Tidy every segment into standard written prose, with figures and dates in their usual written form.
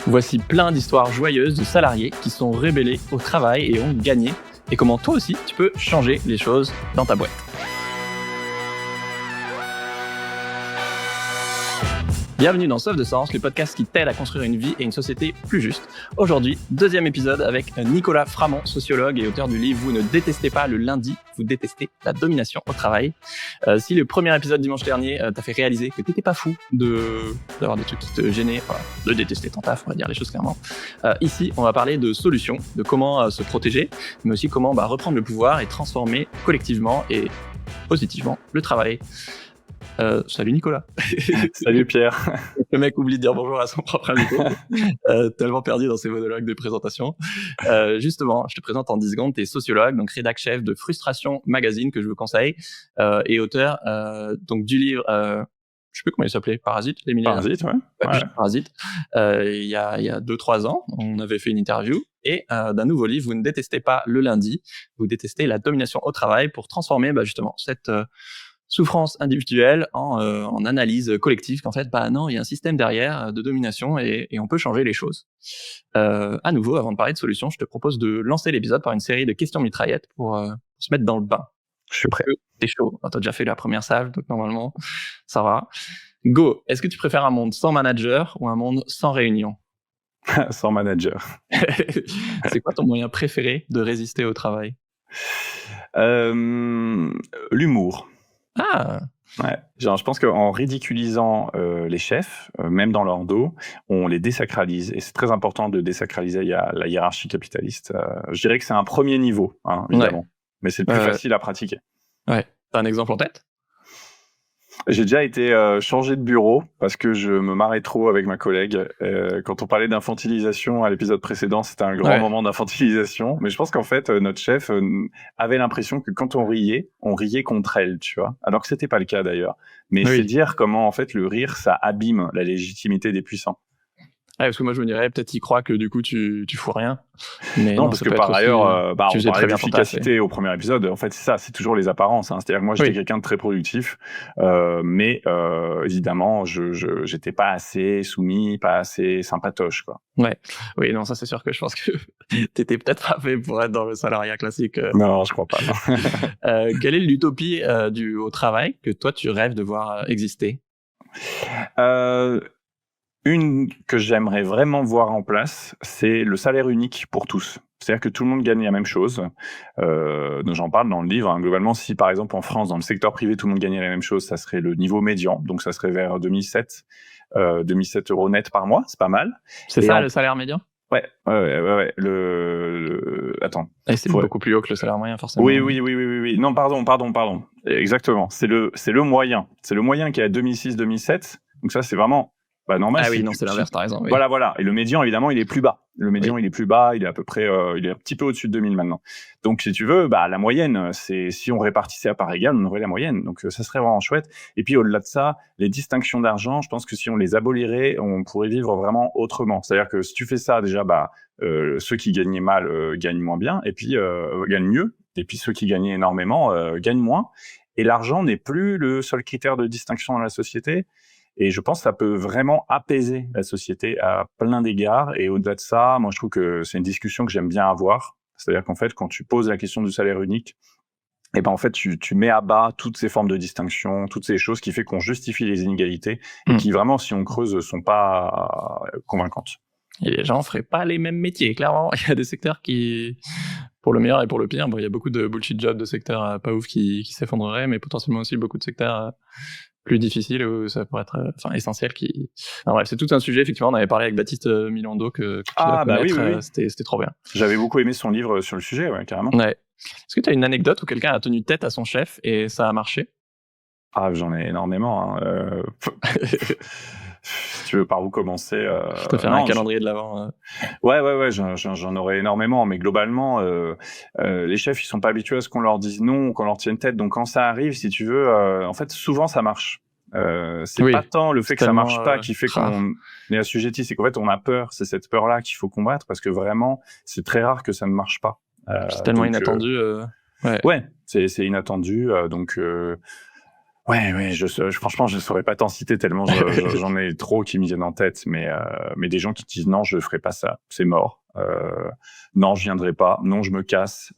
Voici plein d'histoires joyeuses de salariés qui sont rebellés au travail et ont gagné, et comment toi aussi tu peux changer les choses dans ta boîte. Bienvenue dans Sauf de Sens, le podcast qui t'aide à construire une vie et une société plus juste. Aujourd'hui, deuxième épisode avec Nicolas Framont, sociologue et auteur du livre « Vous ne détestez pas le lundi, vous détestez la domination au travail ». Si le premier épisode dimanche dernier t'a fait réaliser que t'étais pas fou d'avoir des trucs qui te gênaient, de détester ton taf, on va dire les choses clairement. Ici, on va parler de solutions, de comment se protéger, mais aussi comment reprendre le pouvoir et transformer collectivement et positivement le travail. Salut Nicolas. Salut Pierre. Le mec oublie de dire bonjour à son propre invité. Tellement perdu dans ses monologues de présentation. Justement, je te présente en 10 secondes. Tu es sociologue, donc rédac chef de Frustration Magazine, que je vous conseille, et auteur donc du livre, je sais plus comment il s'appelait, Parasite, les millénaires. Parasite, ouais. Parasite. Il y a 2-3 ans, on avait fait une interview, et d'un nouveau livre, Vous ne détestez pas le lundi, vous détestez la domination au travail, pour transformer justement cette souffrance individuelle en analyse collective, qu'en fait, non, il y a un système derrière de domination et on peut changer les choses. À nouveau, avant de parler de solutions, je te propose de lancer l'épisode par une série de questions mitraillettes pour se mettre dans le bain. Je suis prêt. T'es chaud. T'as déjà fait la première salve, donc normalement, ça va. Go. Est-ce que tu préfères un monde sans manager ou un monde sans réunion? Sans manager. C'est quoi ton moyen préféré de résister au travail? L'humour. Ah. Ouais. Genre, je pense qu'en ridiculisant les chefs, même dans leur dos, on les désacralise. Et c'est très important de désacraliser la hiérarchie capitaliste. Je dirais que c'est un premier niveau, évidemment. Ouais. Mais c'est le plus facile à pratiquer. Ouais. T'as un exemple en tête? J'ai déjà été changé de bureau parce que je me marrais trop avec ma collègue. Quand on parlait d'infantilisation à l'épisode précédent, c'était un grand moment d'infantilisation. Mais je pense qu'en fait, notre chef avait l'impression que quand on riait contre elle, tu vois. Alors que c'était pas le cas d'ailleurs. Mais c'est dire comment en fait le rire, ça abîme la légitimité des puissants. Ouais, parce que moi je me dirais peut-être qu'il croit que du coup tu fous rien. Mais non, parce que par ailleurs, on parlait d'efficacité au premier épisode. En fait, c'est ça, c'est toujours les apparences. C'est-à-dire que moi j'étais quelqu'un de très productif, mais évidemment, j'étais pas assez soumis, pas assez sympatoche, quoi. Ouais, oui, non, ça c'est sûr que je pense que t'étais peut-être pas fait pour être dans le salariat classique. Non, je crois pas. Quelle est l'utopie au travail que toi tu rêves de voir exister? Une que j'aimerais vraiment voir en place, c'est le salaire unique pour tous. C'est-à-dire que tout le monde gagne la même chose. Donc j'en parle dans le livre. Globalement, si par exemple en France, dans le secteur privé, tout le monde gagnait la même chose, ça serait le niveau médian. Donc ça serait vers 2007 € net par mois. C'est pas mal. C'est ça le salaire médian? Ouais. Attends. Et c'est beaucoup plus haut que le salaire moyen, forcément. Oui. Non, pardon. Exactement. C'est le moyen. C'est le moyen qui est à 2006-2007. Donc ça, c'est vraiment normal. Ah oui, non, c'est l'inverse, t'as raison. Oui. Voilà. Et le médian, évidemment, il est plus bas. Il est plus bas, il est à peu près, il est un petit peu au-dessus de 2000 maintenant. Donc, si tu veux, la moyenne, c'est, si on répartissait à part égale, on aurait la moyenne. Donc, ça serait vraiment chouette. Et puis, au-delà de ça, les distinctions d'argent, je pense que si on les abolirait, on pourrait vivre vraiment autrement. C'est-à-dire que si tu fais ça, déjà, ceux qui gagnaient mal, gagnent moins bien, et puis, gagnent mieux. Et puis, ceux qui gagnaient énormément, gagnent moins. Et l'argent n'est plus le seul critère de distinction dans la société. Et je pense que ça peut vraiment apaiser la société à plein d'égards. Et au-delà de ça, moi, je trouve que c'est une discussion que j'aime bien avoir. C'est-à-dire qu'en fait, quand tu poses la question du salaire unique, en fait, tu mets à bas toutes ces formes de distinction, toutes ces choses qui fait qu'on justifie les inégalités et qui vraiment, si on creuse, sont pas convaincantes. Et les gens feraient pas les mêmes métiers, clairement. Il y a des secteurs qui, pour le meilleur et pour le pire, il y a beaucoup de bullshit jobs de secteurs pas ouf qui s'effondreraient, mais potentiellement aussi beaucoup de secteurs plus difficile où ça pourrait être essentiel bref, c'est tout un sujet. Effectivement, on avait parlé avec Baptiste Milando que tu dois connaître. Oui. C'était trop bien. J'avais beaucoup aimé son livre sur le sujet, carrément. Ouais. Est-ce que tu as une anecdote où quelqu'un a tenu tête à son chef et ça a marché? J'en ai énormément. Si tu veux par où commencer, je peux faire un calendrier de l'avant. Ouais, j'en aurais énormément, mais globalement, les chefs, ils sont pas habitués à ce qu'on leur dise non, qu'on leur tienne tête. Donc quand ça arrive, si tu veux, en fait, souvent ça marche. C'est pas tant le fait que ça marche pas qui fait qu'on est assujetti, c'est qu'en fait on a peur. C'est cette peur-là qu'il faut combattre parce que vraiment, c'est très rare que ça ne marche pas. C'est tellement inattendu. Ouais, c'est inattendu. Donc Ouais, franchement, je saurais pas t'en citer tellement j'en ai trop qui me viennent en tête, mais des gens qui disent non, je ferai pas ça, c'est mort. Non, je viendrai pas. Non, je me casse.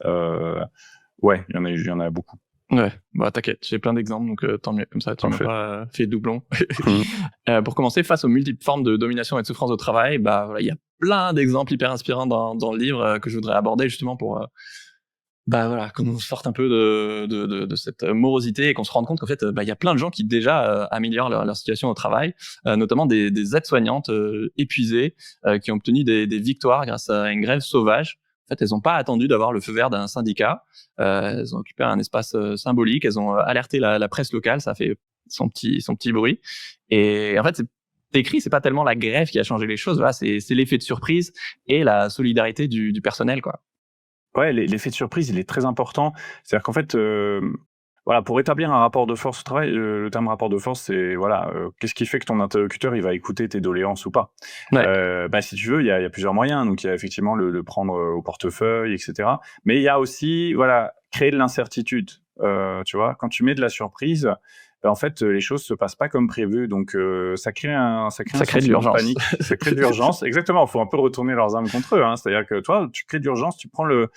Ouais, il y en a beaucoup. Ouais, bah t'inquiète, j'ai plein d'exemples, donc tant mieux, comme ça tu m'as pas fait doublon. Pour commencer, face aux multiples formes de domination et de souffrance au travail, bah voilà, il y a plein d'exemples hyper inspirants dans le livre que je voudrais aborder justement pour bah voilà, qu'on sorte un peu de cette morosité et qu'on se rende compte qu'en fait, bah il y a plein de gens qui déjà améliorent leur situation au travail, notamment des aides-soignantes épuisées qui ont obtenu des victoires grâce à une grève sauvage. En fait, elles n'ont pas attendu d'avoir le feu vert d'un syndicat. Elles ont occupé un espace symbolique. Elles ont alerté la presse locale. Ça a fait son petit bruit. Et en fait, c'est écrit, c'est pas tellement la grève qui a changé les choses. Voilà, c'est l'effet de surprise et la solidarité du personnel, quoi. Ouais, l'effet de surprise, il est très important. C'est-à-dire qu'en fait, voilà, pour établir un rapport de force au travail, le terme rapport de force, c'est voilà, qu'est-ce qui fait que ton interlocuteur il va écouter tes doléances ou pas. Ouais. Bah, si tu veux, il y a plusieurs moyens. Donc il y a effectivement le prendre au portefeuille, etc. Mais il y a aussi voilà créer de l'incertitude. Tu vois, quand tu mets de la surprise, en fait les choses se passent pas comme prévu. Donc ça crée un de l'urgence. panique, ça crée de l'urgence. Exactement. Il faut un peu retourner leurs armes contre eux. Hein. C'est-à-dire que toi, tu crées de l'urgence, tu prends le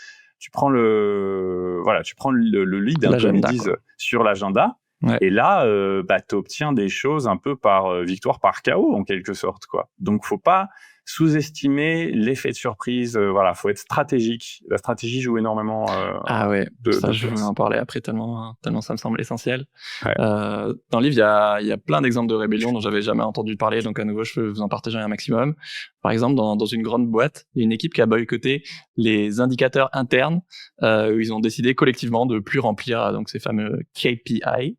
lead, hein, comme ils disent, sur l'agenda. Ouais. Et là, bah, t'obtiens des choses un peu par victoire par chaos, en quelque sorte, quoi. Donc, faut pas sous-estimer l'effet de surprise. Voilà, faut être stratégique. La stratégie joue énormément. Ah ouais, je voulais en parler après tellement ça me semble essentiel. Ouais. Dans le livre, il y a plein d'exemples de rébellions dont j'avais jamais entendu parler, donc à nouveau, je peux vous en partager un maximum. Par exemple, dans une grande boîte, il y a une équipe qui a boycotté les indicateurs internes, où ils ont décidé collectivement de plus remplir donc ces fameux KPI.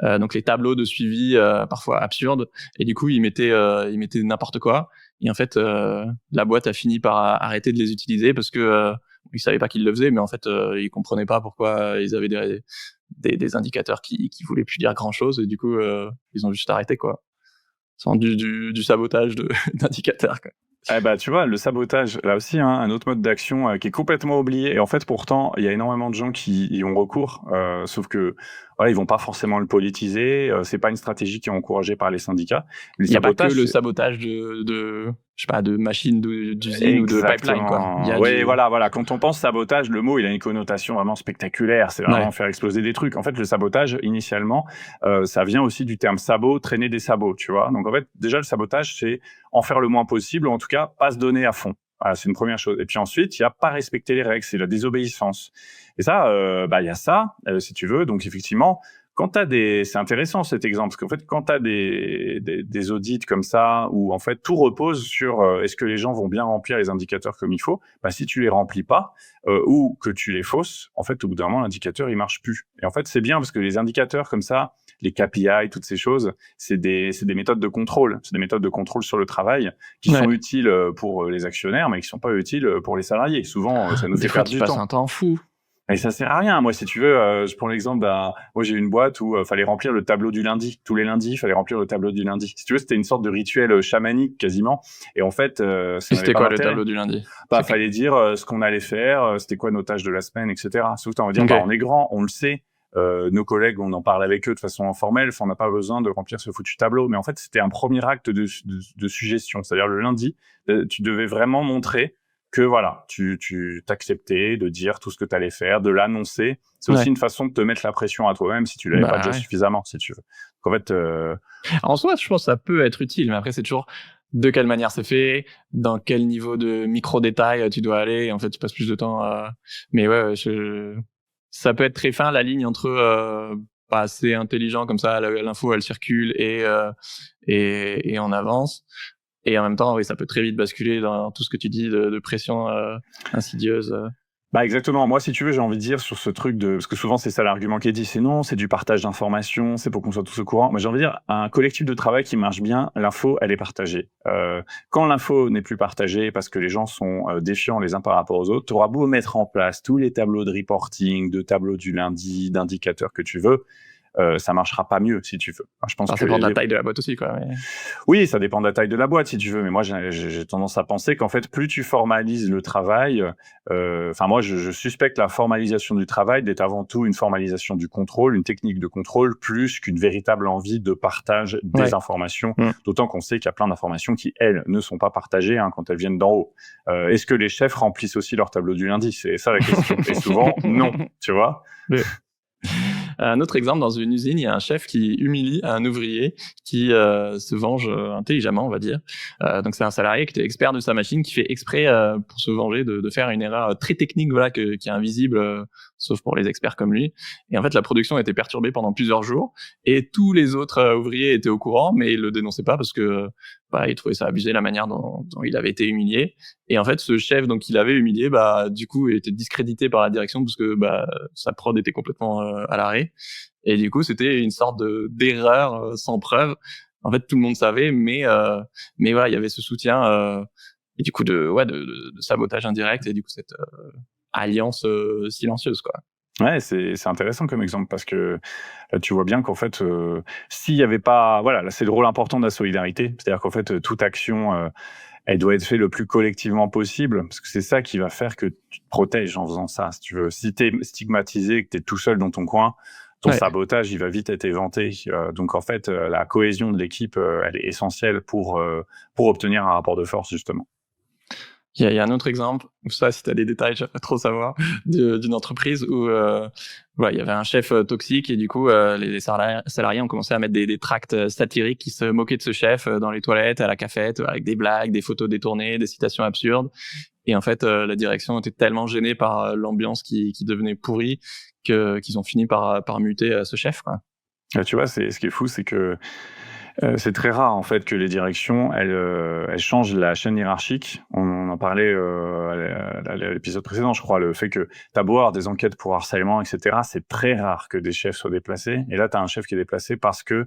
Donc les tableaux de suivi parfois absurdes, et du coup ils mettaient n'importe quoi, et en fait la boîte a fini par arrêter de les utiliser parce que ils savaient pas qu'ils le faisaient, mais en fait ils comprenaient pas pourquoi ils avaient des indicateurs qui voulaient plus dire grand chose, et du coup ils ont juste arrêté, quoi. C'est du sabotage d'indicateurs, quoi. Eh bah, tu vois, le sabotage, là aussi, hein, un autre mode d'action qui est complètement oublié. Et en fait, pourtant, il y a énormément de gens qui y ont recours. Sauf que, voilà, ils vont pas forcément le politiser. C'est pas une stratégie qui est encouragée par les syndicats. Il n'y a pas que le sabotage de je sais pas, de machines d'usine ou de pipeline, quoi. Oui, voilà. Quand on pense sabotage, le mot, il a une connotation vraiment spectaculaire. C'est vraiment faire exploser des trucs. En fait, le sabotage, initialement, ça vient aussi du terme sabot, traîner des sabots, tu vois. Donc, en fait, déjà, le sabotage, c'est en faire le moins possible, ou en tout cas, pas se donner à fond. Voilà, c'est une première chose. Et puis ensuite, il y a pas respecter les règles, c'est la désobéissance. Et ça, bah, il y a ça, si tu veux. Donc, effectivement, c'est intéressant cet exemple, parce qu'en fait, quand t'as des audits comme ça, où en fait tout repose sur est-ce que les gens vont bien remplir les indicateurs comme il faut, bah si tu les remplis pas ou que tu les fausses, en fait au bout d'un moment l'indicateur il marche plus. Et en fait c'est bien parce que les indicateurs comme ça, les KPI, toutes ces choses, c'est des méthodes de contrôle, c'est des méthodes de contrôle sur le travail qui sont utiles pour les actionnaires, mais qui sont pas utiles pour les salariés. Souvent ça nous fait perdre du temps. Des fois tu passes un temps fou. Et ça sert à rien. Moi, si tu veux, je prends l'exemple moi, j'ai une boîte où fallait remplir le tableau du lundi. Tous les lundis, il fallait remplir le tableau du lundi. Si tu veux, c'était une sorte de rituel chamanique quasiment. Et en fait, c'était quoi le tableau du lundi? Bah, fallait dire ce qu'on allait faire, c'était quoi nos tâches de la semaine, etc. Sauf que on va dire, bah, on est grand, on le sait. Nos collègues, on en parle avec eux de façon informelle. On n'a pas besoin de remplir ce foutu tableau. Mais en fait, c'était un premier acte de suggestion. C'est-à-dire le lundi, tu devais vraiment montrer que voilà, tu t'acceptais de dire tout ce que tu allais faire, de l'annoncer. C'est aussi une façon de te mettre la pression à toi-même si tu l'avais pas déjà suffisamment, si tu veux. Donc en fait, en soi, je pense que ça peut être utile, mais après c'est toujours de quelle manière c'est fait, dans quel niveau de micro-détail tu dois aller. En fait, tu passes plus de temps à... Mais ouais, ça peut être très fin, la ligne entre pas assez intelligent, comme ça l'info elle circule et on avance. Et en même temps, oui, ça peut très vite basculer dans tout ce que tu dis de pression insidieuse. Bah exactement. Moi, si tu veux, j'ai envie de dire sur ce truc parce que souvent c'est ça l'argument qui est dit, c'est non, c'est du partage d'informations, c'est pour qu'on soit tous au courant. Moi, j'ai envie de dire, un collectif de travail qui marche bien, l'info, elle est partagée. Quand l'info n'est plus partagée parce que les gens sont défiants les uns par rapport aux autres, tu auras beau mettre en place tous les tableaux de reporting, de tableaux du lundi, d'indicateurs que tu veux. ça marchera pas mieux, si tu veux. Enfin, je pense ça que dépend de la taille de la boîte aussi, quoi. Mais... Oui, ça dépend de la taille de la boîte, si tu veux. Mais moi, j'ai tendance à penser qu'en fait, plus tu formalises le travail, moi, je suspecte la formalisation du travail d'être avant tout une formalisation du contrôle, une technique de contrôle, plus qu'une véritable envie de partage des informations. D'autant qu'on sait qu'il y a plein d'informations qui, elles, ne sont pas partagées quand elles viennent d'en haut. Est-ce que les chefs remplissent aussi leur tableau du lundi? C'est ça la question. Et souvent, non, tu vois. Un autre exemple, dans une usine, il y a un chef qui humilie un ouvrier qui se venge intelligemment, on va dire. Donc c'est un salarié qui était expert de sa machine, qui fait exprès pour se venger de faire une erreur très technique, voilà, qui est invisible, sauf pour les experts comme lui. Et en fait, la production a été perturbée pendant plusieurs jours, et tous les autres ouvriers étaient au courant, mais ils le dénonçaient pas parce que ils trouvaient ça abusé, la manière dont il avait été humilié. Et en fait, ce chef donc il avait humilié, du coup, il était discrédité par la direction parce que sa prod était complètement à l'arrêt. Et du coup, c'était une sorte d'erreur sans preuve. En fait, tout le monde savait, mais voilà, il y avait ce soutien et du coup de sabotage indirect, et du coup cette alliance silencieuse, quoi. Ouais, c'est intéressant comme exemple, parce que tu vois bien qu'en fait, s'il y avait pas, voilà, là c'est le rôle important de la solidarité, c'est-à-dire qu'en fait toute action, elle doit être faite le plus collectivement possible, parce que c'est ça qui va faire que tu te protèges en faisant ça. Si tu veux, si t'es stigmatisé, que t'es tout seul dans ton coin, ton sabotage, il va vite être éventé. Donc en fait, la cohésion de l'équipe, elle est essentielle pour obtenir un rapport de force, justement. Il y a un autre exemple, ça, si tu as des détails, j'aimerais trop savoir, d'une entreprise où il y avait un chef toxique, et du coup, les salariés ont commencé à mettre des tracts satiriques qui se moquaient de ce chef dans les toilettes, à la cafette, avec des blagues, des photos détournées, des citations absurdes. Et en fait, la direction était tellement gênée par l'ambiance qui devenait pourrie qu'ils ont fini par muter ce chef, quoi. Tu vois, ce qui est fou, c'est que c'est très rare en fait que les directions elles changent la chaîne hiérarchique. On en parlait à l'épisode précédent, je crois, le fait que t'as beau avoir des enquêtes pour harcèlement, etc. C'est très rare que des chefs soient déplacés. Et là, t'as un chef qui est déplacé parce que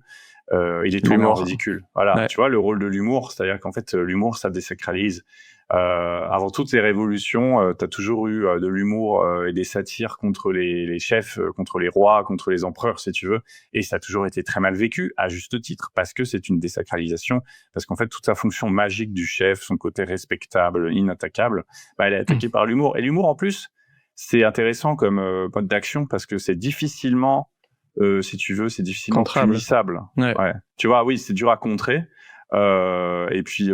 il est tourné en ridicule. Voilà, tu vois, le rôle de l'humour, c'est-à-dire qu'en fait l'humour, ça désacralise. Avant toutes ces révolutions, t'as toujours eu de l'humour et des satires contre les chefs, contre les rois, contre les empereurs, si tu veux, et ça a toujours été très mal vécu, à juste titre, parce que c'est une désacralisation, parce qu'en fait toute sa fonction magique du chef, son côté respectable, inattaquable, elle est attaquée par l'humour. Et l'humour, en plus, c'est intéressant comme mode d'action, parce que c'est difficilement, si tu veux, c'est difficilement punissable. Ouais. Tu vois, oui, c'est dur à contrer. Et puis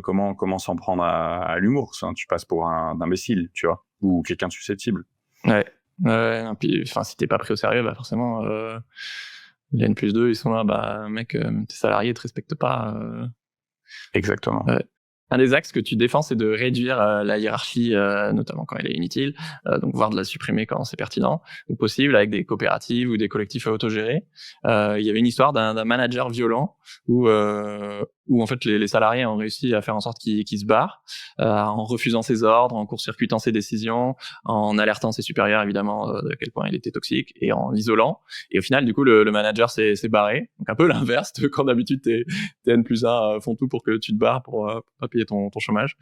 comment s'en prendre à l'humour, tu passes pour un imbécile, tu vois, ou quelqu'un de susceptible. Et puis si t'es pas pris au sérieux, forcément les N+2 ils sont là, mec, tes salariés te respectent pas. Exactement. Un des axes que tu défends, c'est de réduire la hiérarchie, notamment quand elle est inutile, donc voire de la supprimer quand c'est pertinent ou possible, avec des coopératives ou des collectifs autogérés. Il y avait une histoire d'un manager violent où en fait les salariés ont réussi à faire en sorte qu'il se barre, en refusant ses ordres, en court-circuitant ses décisions, en alertant ses supérieurs évidemment de quel point il était toxique, et en l'isolant. Et au final, du coup, le manager s'est barré. Donc un peu l'inverse de quand d'habitude tes N+1 font tout pour que tu te barres pour pas payer ton chômage.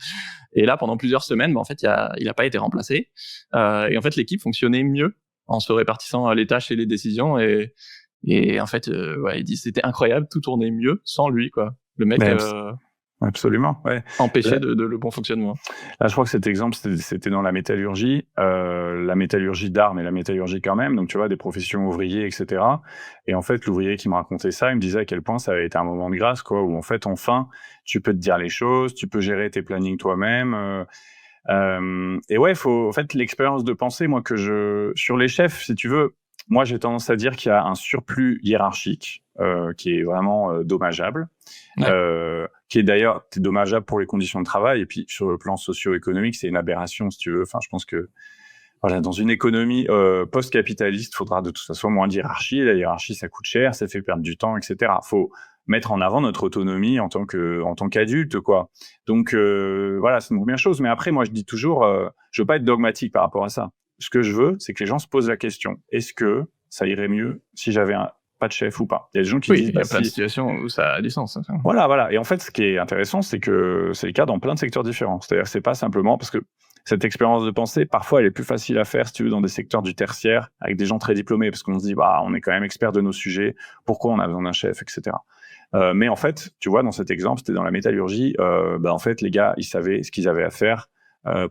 Et là, pendant plusieurs semaines, en fait, il a pas été remplacé. Et en fait, l'équipe fonctionnait mieux en se répartissant les tâches et les décisions. Et en fait, il dit c'était incroyable, tout tournait mieux sans lui, quoi. Le mec absolument, empêchait de le bon fonctionnement. Là, je crois que cet exemple, c'était dans la métallurgie d'art, mais la métallurgie quand même. Donc, tu vois, des professions ouvriers, etc. Et en fait, l'ouvrier qui me racontait ça, il me disait à quel point ça avait été un moment de grâce, quoi, où en fait, enfin, tu peux te dire les choses, tu peux gérer tes plannings toi-même. Et en fait, l'expérience de pensée, moi, sur les chefs, si tu veux, moi, j'ai tendance à dire qu'il y a un surplus hiérarchique qui est vraiment dommageable, qui est d'ailleurs dommageable pour les conditions de travail. Et puis, sur le plan socio-économique, c'est une aberration, si tu veux. Enfin, je pense que dans une économie post-capitaliste, il faudra de toute façon moins de hiérarchie. La hiérarchie, ça coûte cher, ça fait perdre du temps, etc. Faut mettre en avant notre autonomie en tant qu'adulte, quoi. Donc, c'est une première chose. Mais après, moi, je dis toujours, je veux pas être dogmatique par rapport à ça. Ce que je veux, c'est que les gens se posent la question, est-ce que ça irait mieux si j'avais pas de chef ou pas? Il y a des gens qui disent... il y a plein de situations où ça a du sens. Ça. Voilà. Et en fait, ce qui est intéressant, c'est que c'est le cas dans plein de secteurs différents. C'est-à-dire que c'est pas simplement parce que cette expérience de pensée, parfois, elle est plus facile à faire, si tu veux, dans des secteurs du tertiaire, avec des gens très diplômés, parce qu'on se dit, bah, on est quand même expert de nos sujets, pourquoi on a besoin d'un chef, etc. Mais en fait, tu vois, dans cet exemple, c'était dans la métallurgie, en fait, les gars, ils savaient ce qu'ils avaient à faire.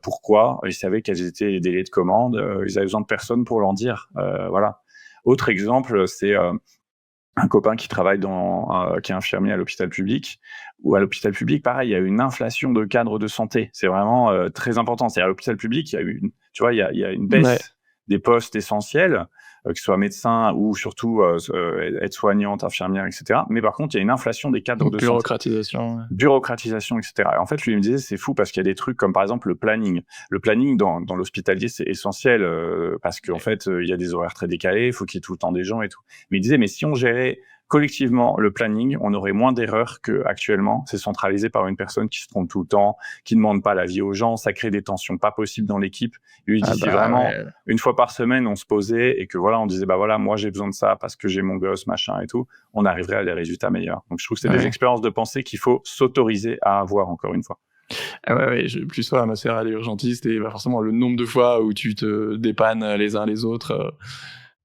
Pourquoi? Ils savaient quels étaient les délais de commande. Ils avaient besoin de personne pour leur dire. Voilà. Autre exemple, c'est un copain qui travaille qui est infirmier à l'hôpital public. Ou à l'hôpital public, pareil, il y a une inflation de cadres de santé. C'est vraiment très important. C'est à l'hôpital public, il y a il y a une baisse des postes essentiels, que ce soit médecin ou surtout aide-soignante, infirmière, etc. Mais par contre, il y a une inflation des cadres de bureaucratisation. santé. Bureaucratisation, etc. Et en fait, lui, il me disait, c'est fou parce qu'il y a des trucs comme, par exemple, le planning. Le planning dans l'hospitalier, c'est essentiel parce qu'en fait, il y a des horaires très décalés, il faut qu'il y ait tout le temps des gens et tout. Mais il disait, mais si on gérait collectivement le planning, on aurait moins d'erreurs qu'actuellement. C'est centralisé par une personne qui se trompe tout le temps, qui ne demande pas l'avis aux gens, ça crée des tensions pas possibles dans l'équipe. Lui, il dit, si vraiment, une fois par semaine, on se posait et que voilà, on disait, bah voilà, moi, j'ai besoin de ça parce que j'ai mon gosse, machin et tout, on arriverait à des résultats meilleurs. Donc, je trouve que c'est des expériences de pensée qu'il faut s'autoriser à avoir, encore une fois. Ah ouais, plus sois ma sœur, elle est urgentiste et forcément, le nombre de fois où tu te dépannes les uns les autres,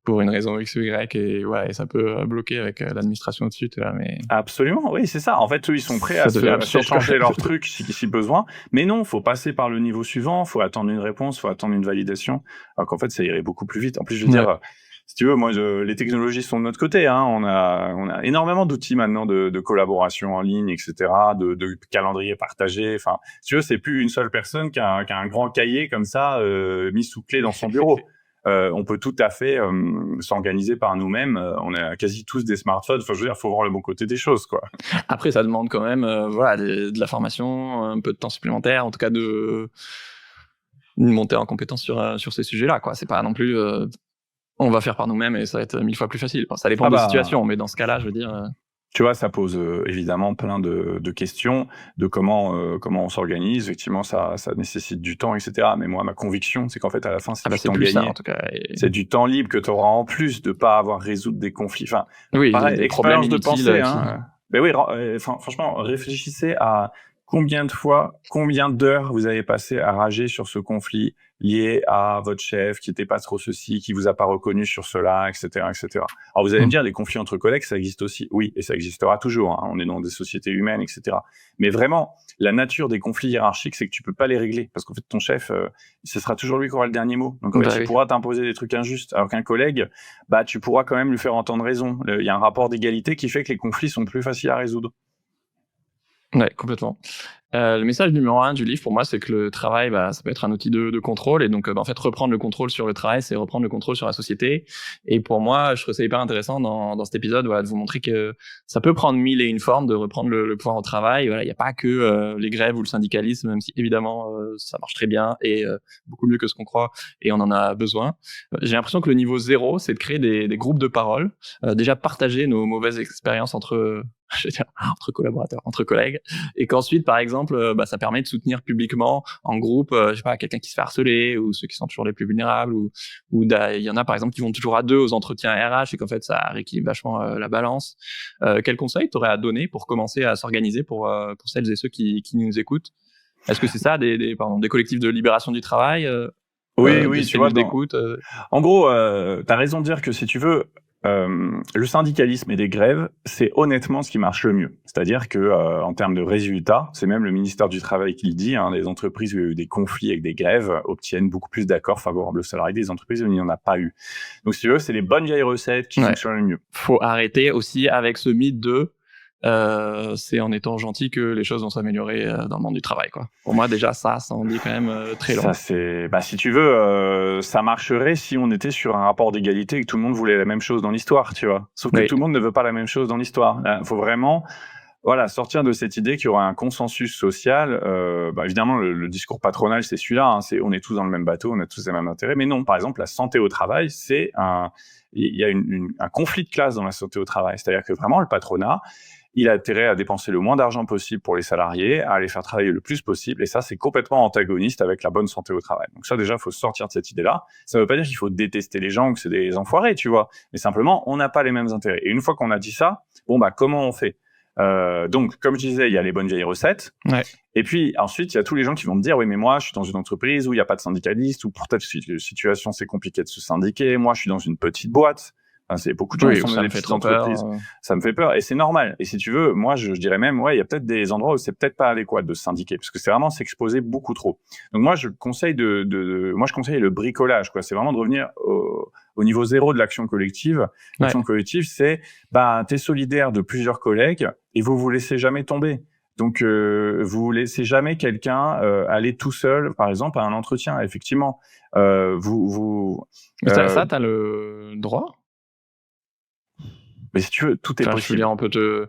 pour une raison X ou Y, et ouais, ça peut bloquer avec l'administration au-dessus, là, mais... Absolument, oui, c'est ça. En fait, eux, ils sont prêts à changer leurs trucs si besoin. Mais non, faut passer par le niveau suivant, faut attendre une réponse, faut attendre une validation. Alors qu'en fait, ça irait beaucoup plus vite. En plus, je veux dire, si tu veux, moi, les technologies sont de notre côté, hein. On a énormément d'outils maintenant de collaboration en ligne, etc., de calendrier partagé. Enfin, si tu veux, c'est plus une seule personne qui a un grand cahier comme ça, mis sous clé dans son bureau. On peut tout à fait s'organiser par nous-mêmes. On a quasi tous des smartphones. Enfin, je veux dire, faut voir le bon côté des choses, quoi. Après, ça demande quand même, de la formation, un peu de temps supplémentaire, en tout cas une montée en compétence sur ces sujets-là, quoi. C'est pas non plus, on va faire par nous-mêmes et ça va être 1000 fois plus facile. Enfin, ça dépend des situations, mais dans ce cas-là, je veux dire. Tu vois, ça pose évidemment plein de questions de comment on s'organise. Effectivement, ça nécessite du temps, etc. Mais moi, ma conviction, c'est qu'en fait, à la fin, c'est du temps gagné. En tout cas, c'est du temps libre que tu auras en plus de pas avoir résoudre des conflits. Enfin, oui, pareil, expérience de pensée. Mais oui, franchement, réfléchissez à combien de fois, combien d'heures vous avez passé à rager sur ce conflit lié à votre chef qui n'était pas trop ceci, qui vous a pas reconnu sur cela, etc., etc. Alors vous allez me dire, les conflits entre collègues, ça existe aussi. Oui, et ça existera toujours. Hein. On est dans des sociétés humaines, etc. Mais vraiment, la nature des conflits hiérarchiques, c'est que tu peux pas les régler parce qu'en fait, ton chef, ce sera toujours lui qui aura le dernier mot. Donc en fait, il pourra t'imposer des trucs injustes. Alors qu'un collègue, bah, tu pourras quand même lui faire entendre raison. Il y a un rapport d'égalité qui fait que les conflits sont plus faciles à résoudre. Ouais, complètement. Le message numéro 1 du livre, pour moi, c'est que le travail, ça peut être un outil de contrôle. Et donc, en fait, reprendre le contrôle sur le travail, c'est reprendre le contrôle sur la société. Et pour moi, je trouve ça hyper intéressant dans cet épisode, de vous montrer que ça peut prendre 1000 et une formes de reprendre le pouvoir au travail. Voilà, il n'y a pas que les grèves ou le syndicalisme, même si évidemment, ça marche très bien et beaucoup mieux que ce qu'on croit. Et on en a besoin. J'ai l'impression que le niveau 0, c'est de créer des groupes de parole. Déjà, partager nos mauvaises expériences entre collaborateurs, entre collègues, et qu'ensuite, par exemple, ça permet de soutenir publiquement en groupe, je sais pas, quelqu'un qui se fait harceler ou ceux qui sont toujours les plus vulnérables, ou il y en a par exemple qui vont toujours à 2 aux entretiens RH et qu'en fait ça rééquilibre vachement la balance. Quel conseil t'aurais à donner pour commencer à s'organiser pour celles et ceux qui nous écoutent? Est-ce que c'est ça des collectifs de libération du travail? Oui, tu vois, d'écoute. En gros, t'as raison de dire que si tu veux, le syndicalisme et les grèves, c'est honnêtement ce qui marche le mieux. C'est-à-dire que en termes de résultats, c'est même le ministère du Travail qui le dit, hein, les entreprises où il y a eu des conflits avec des grèves obtiennent beaucoup plus d'accords favorables aux salariés des entreprises où il n'y en a pas eu. Donc si tu veux, c'est les bonnes vieilles recettes qui fonctionnent le mieux. Faut arrêter aussi avec ce mythe de c'est en étant gentil que les choses vont s'améliorer dans le monde du travail, quoi. Pour moi, déjà, ça en dit quand même très long. Ça, c'est, si tu veux, ça marcherait si on était sur un rapport d'égalité et que tout le monde voulait la même chose dans l'histoire, tu vois. Sauf que tout le monde ne veut pas la même chose dans l'histoire. Faut vraiment, sortir de cette idée qu'il y aura un consensus social. Évidemment, le discours patronal, c'est celui-là. Hein, on est tous dans le même bateau, on a tous les mêmes intérêts. Mais non, par exemple, la santé au travail, il y a un conflit de classe dans la santé au travail. C'est-à-dire que vraiment, le patronat, il a intérêt à dépenser le moins d'argent possible pour les salariés, à les faire travailler le plus possible, et ça, c'est complètement antagoniste avec la bonne santé au travail. Donc ça, déjà, il faut sortir de cette idée-là. Ça ne veut pas dire qu'il faut détester les gens ou que c'est des enfoirés, tu vois, mais simplement, on n'a pas les mêmes intérêts. Et une fois qu'on a dit ça, comment on fait ? Donc, comme je disais, il y a les bonnes vieilles recettes. Ouais. Et puis, ensuite, il y a tous les gens qui vont me dire, oui, mais moi, je suis dans une entreprise où il n'y a pas de syndicaliste, ou pour telle situation, c'est compliqué de se syndiquer. Moi, je suis dans une petite boîte. Enfin, c'est beaucoup de gens qui sont dans des petites entreprises. Ça me fait peur. Et c'est normal. Et si tu veux, moi, je dirais même, ouais, il y a peut-être des endroits où c'est peut-être pas adéquat de se syndiquer, parce que c'est vraiment s'exposer beaucoup trop. Donc, moi, je conseille moi, je conseille le bricolage, quoi. C'est vraiment de revenir au niveau zéro de l'action collective. L'action collective, c'est, t'es solidaire de plusieurs collègues et vous laissez jamais tomber. Donc, vous laissez jamais quelqu'un aller tout seul, par exemple, à un entretien. Effectivement, Mais ça, t'as le droit. Mais si tu veux, tout est possible. Je veux dire, on peut te...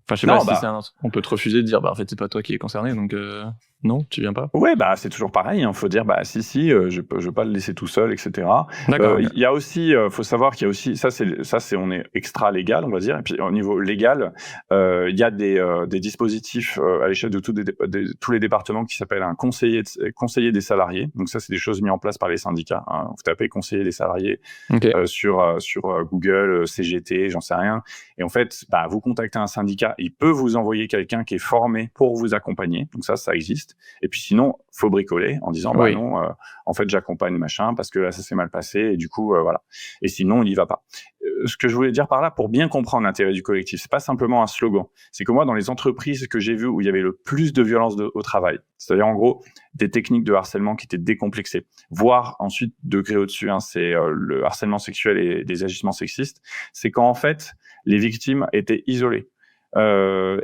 Enfin, je sais pas si on peut te refuser de dire, en fait, c'est pas toi qui es concerné, donc non, tu viens pas. Ouais, c'est toujours pareil. Hein. Faut dire, si, je veux pas le laisser tout seul, etc. D'accord. Il y a aussi, faut savoir qu'il y a aussi, on est extra légal, on va dire. Et puis au niveau légal, il y a des dispositifs à l'échelle de tous les départements qui s'appellent un conseiller des salariés. Donc ça, c'est des choses mises en place par les syndicats. Hein. Vous tapez conseiller des salariés sur Google, CGT, j'en sais rien. Et en fait, vous contactez un syndicat, il peut vous envoyer quelqu'un qui est formé pour vous accompagner. Donc ça existe. Et puis sinon, faut bricoler en disant non, en fait j'accompagne machin parce que là ça s'est mal passé et du coup voilà. Et sinon il y va pas. Ce que je voulais dire par là, pour bien comprendre l'intérêt du collectif, c'est pas simplement un slogan. C'est que moi dans les entreprises que j'ai vues où il y avait le plus de violence au travail, c'est-à-dire en gros des techniques de harcèlement qui étaient décomplexées, voire ensuite degré au-dessus, c'est le harcèlement sexuel et des agissements sexistes, c'est quand en fait les victimes étaient isolées.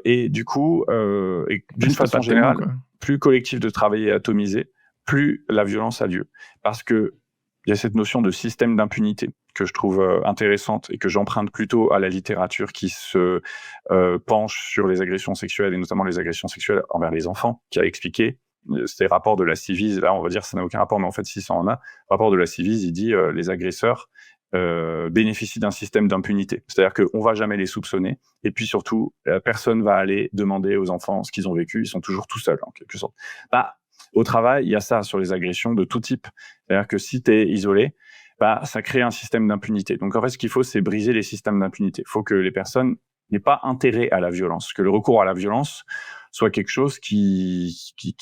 Et du coup, d'une façon générale, plus collectif de travail est atomisé, plus la violence a lieu. Parce que il y a cette notion de système d'impunité que je trouve intéressante et que j'emprunte plutôt à la littérature qui se penche sur les agressions sexuelles et notamment les agressions sexuelles envers les enfants, qui a expliqué ces rapports de la Ciivise. Là, on va dire ça n'a aucun rapport, mais en fait, si ça en a, rapport de la Ciivise, il dit les agresseurs bénéficient d'un système d'impunité. C'est-à-dire qu'on va jamais les soupçonner. Et puis surtout, personne va aller demander aux enfants ce qu'ils ont vécu. Ils sont toujours tout seuls, en quelque sorte. Au travail, il y a ça sur les agressions de tout type. C'est-à-dire que si tu es isolé, ça crée un système d'impunité. Donc en fait, ce qu'il faut, c'est briser les systèmes d'impunité. Il faut que les personnes n'aient pas intérêt à la violence, que le recours à la violence soit quelque chose qui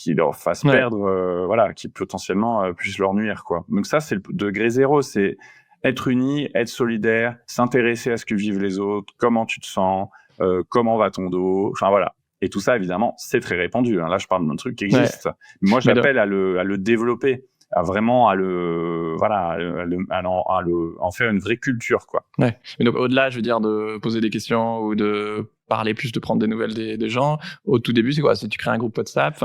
leur fasse perdre, qui potentiellement puisse leur nuire, quoi. Donc ça, c'est le degré zéro, c'est être uni, être solidaire, s'intéresser à ce que vivent les autres, comment tu te sens, comment va ton dos, enfin voilà. Et tout ça, évidemment, c'est très répandu. Hein. Là, je parle d'un truc qui existe. Ouais. Moi, j'appelle à le développer, à vraiment en faire une vraie culture, quoi. Ouais. Mais donc, au-delà, je veux dire, de poser des questions ou de parler plus, de prendre des nouvelles des gens, au tout début, c'est quoi? C'est tu crées un groupe WhatsApp,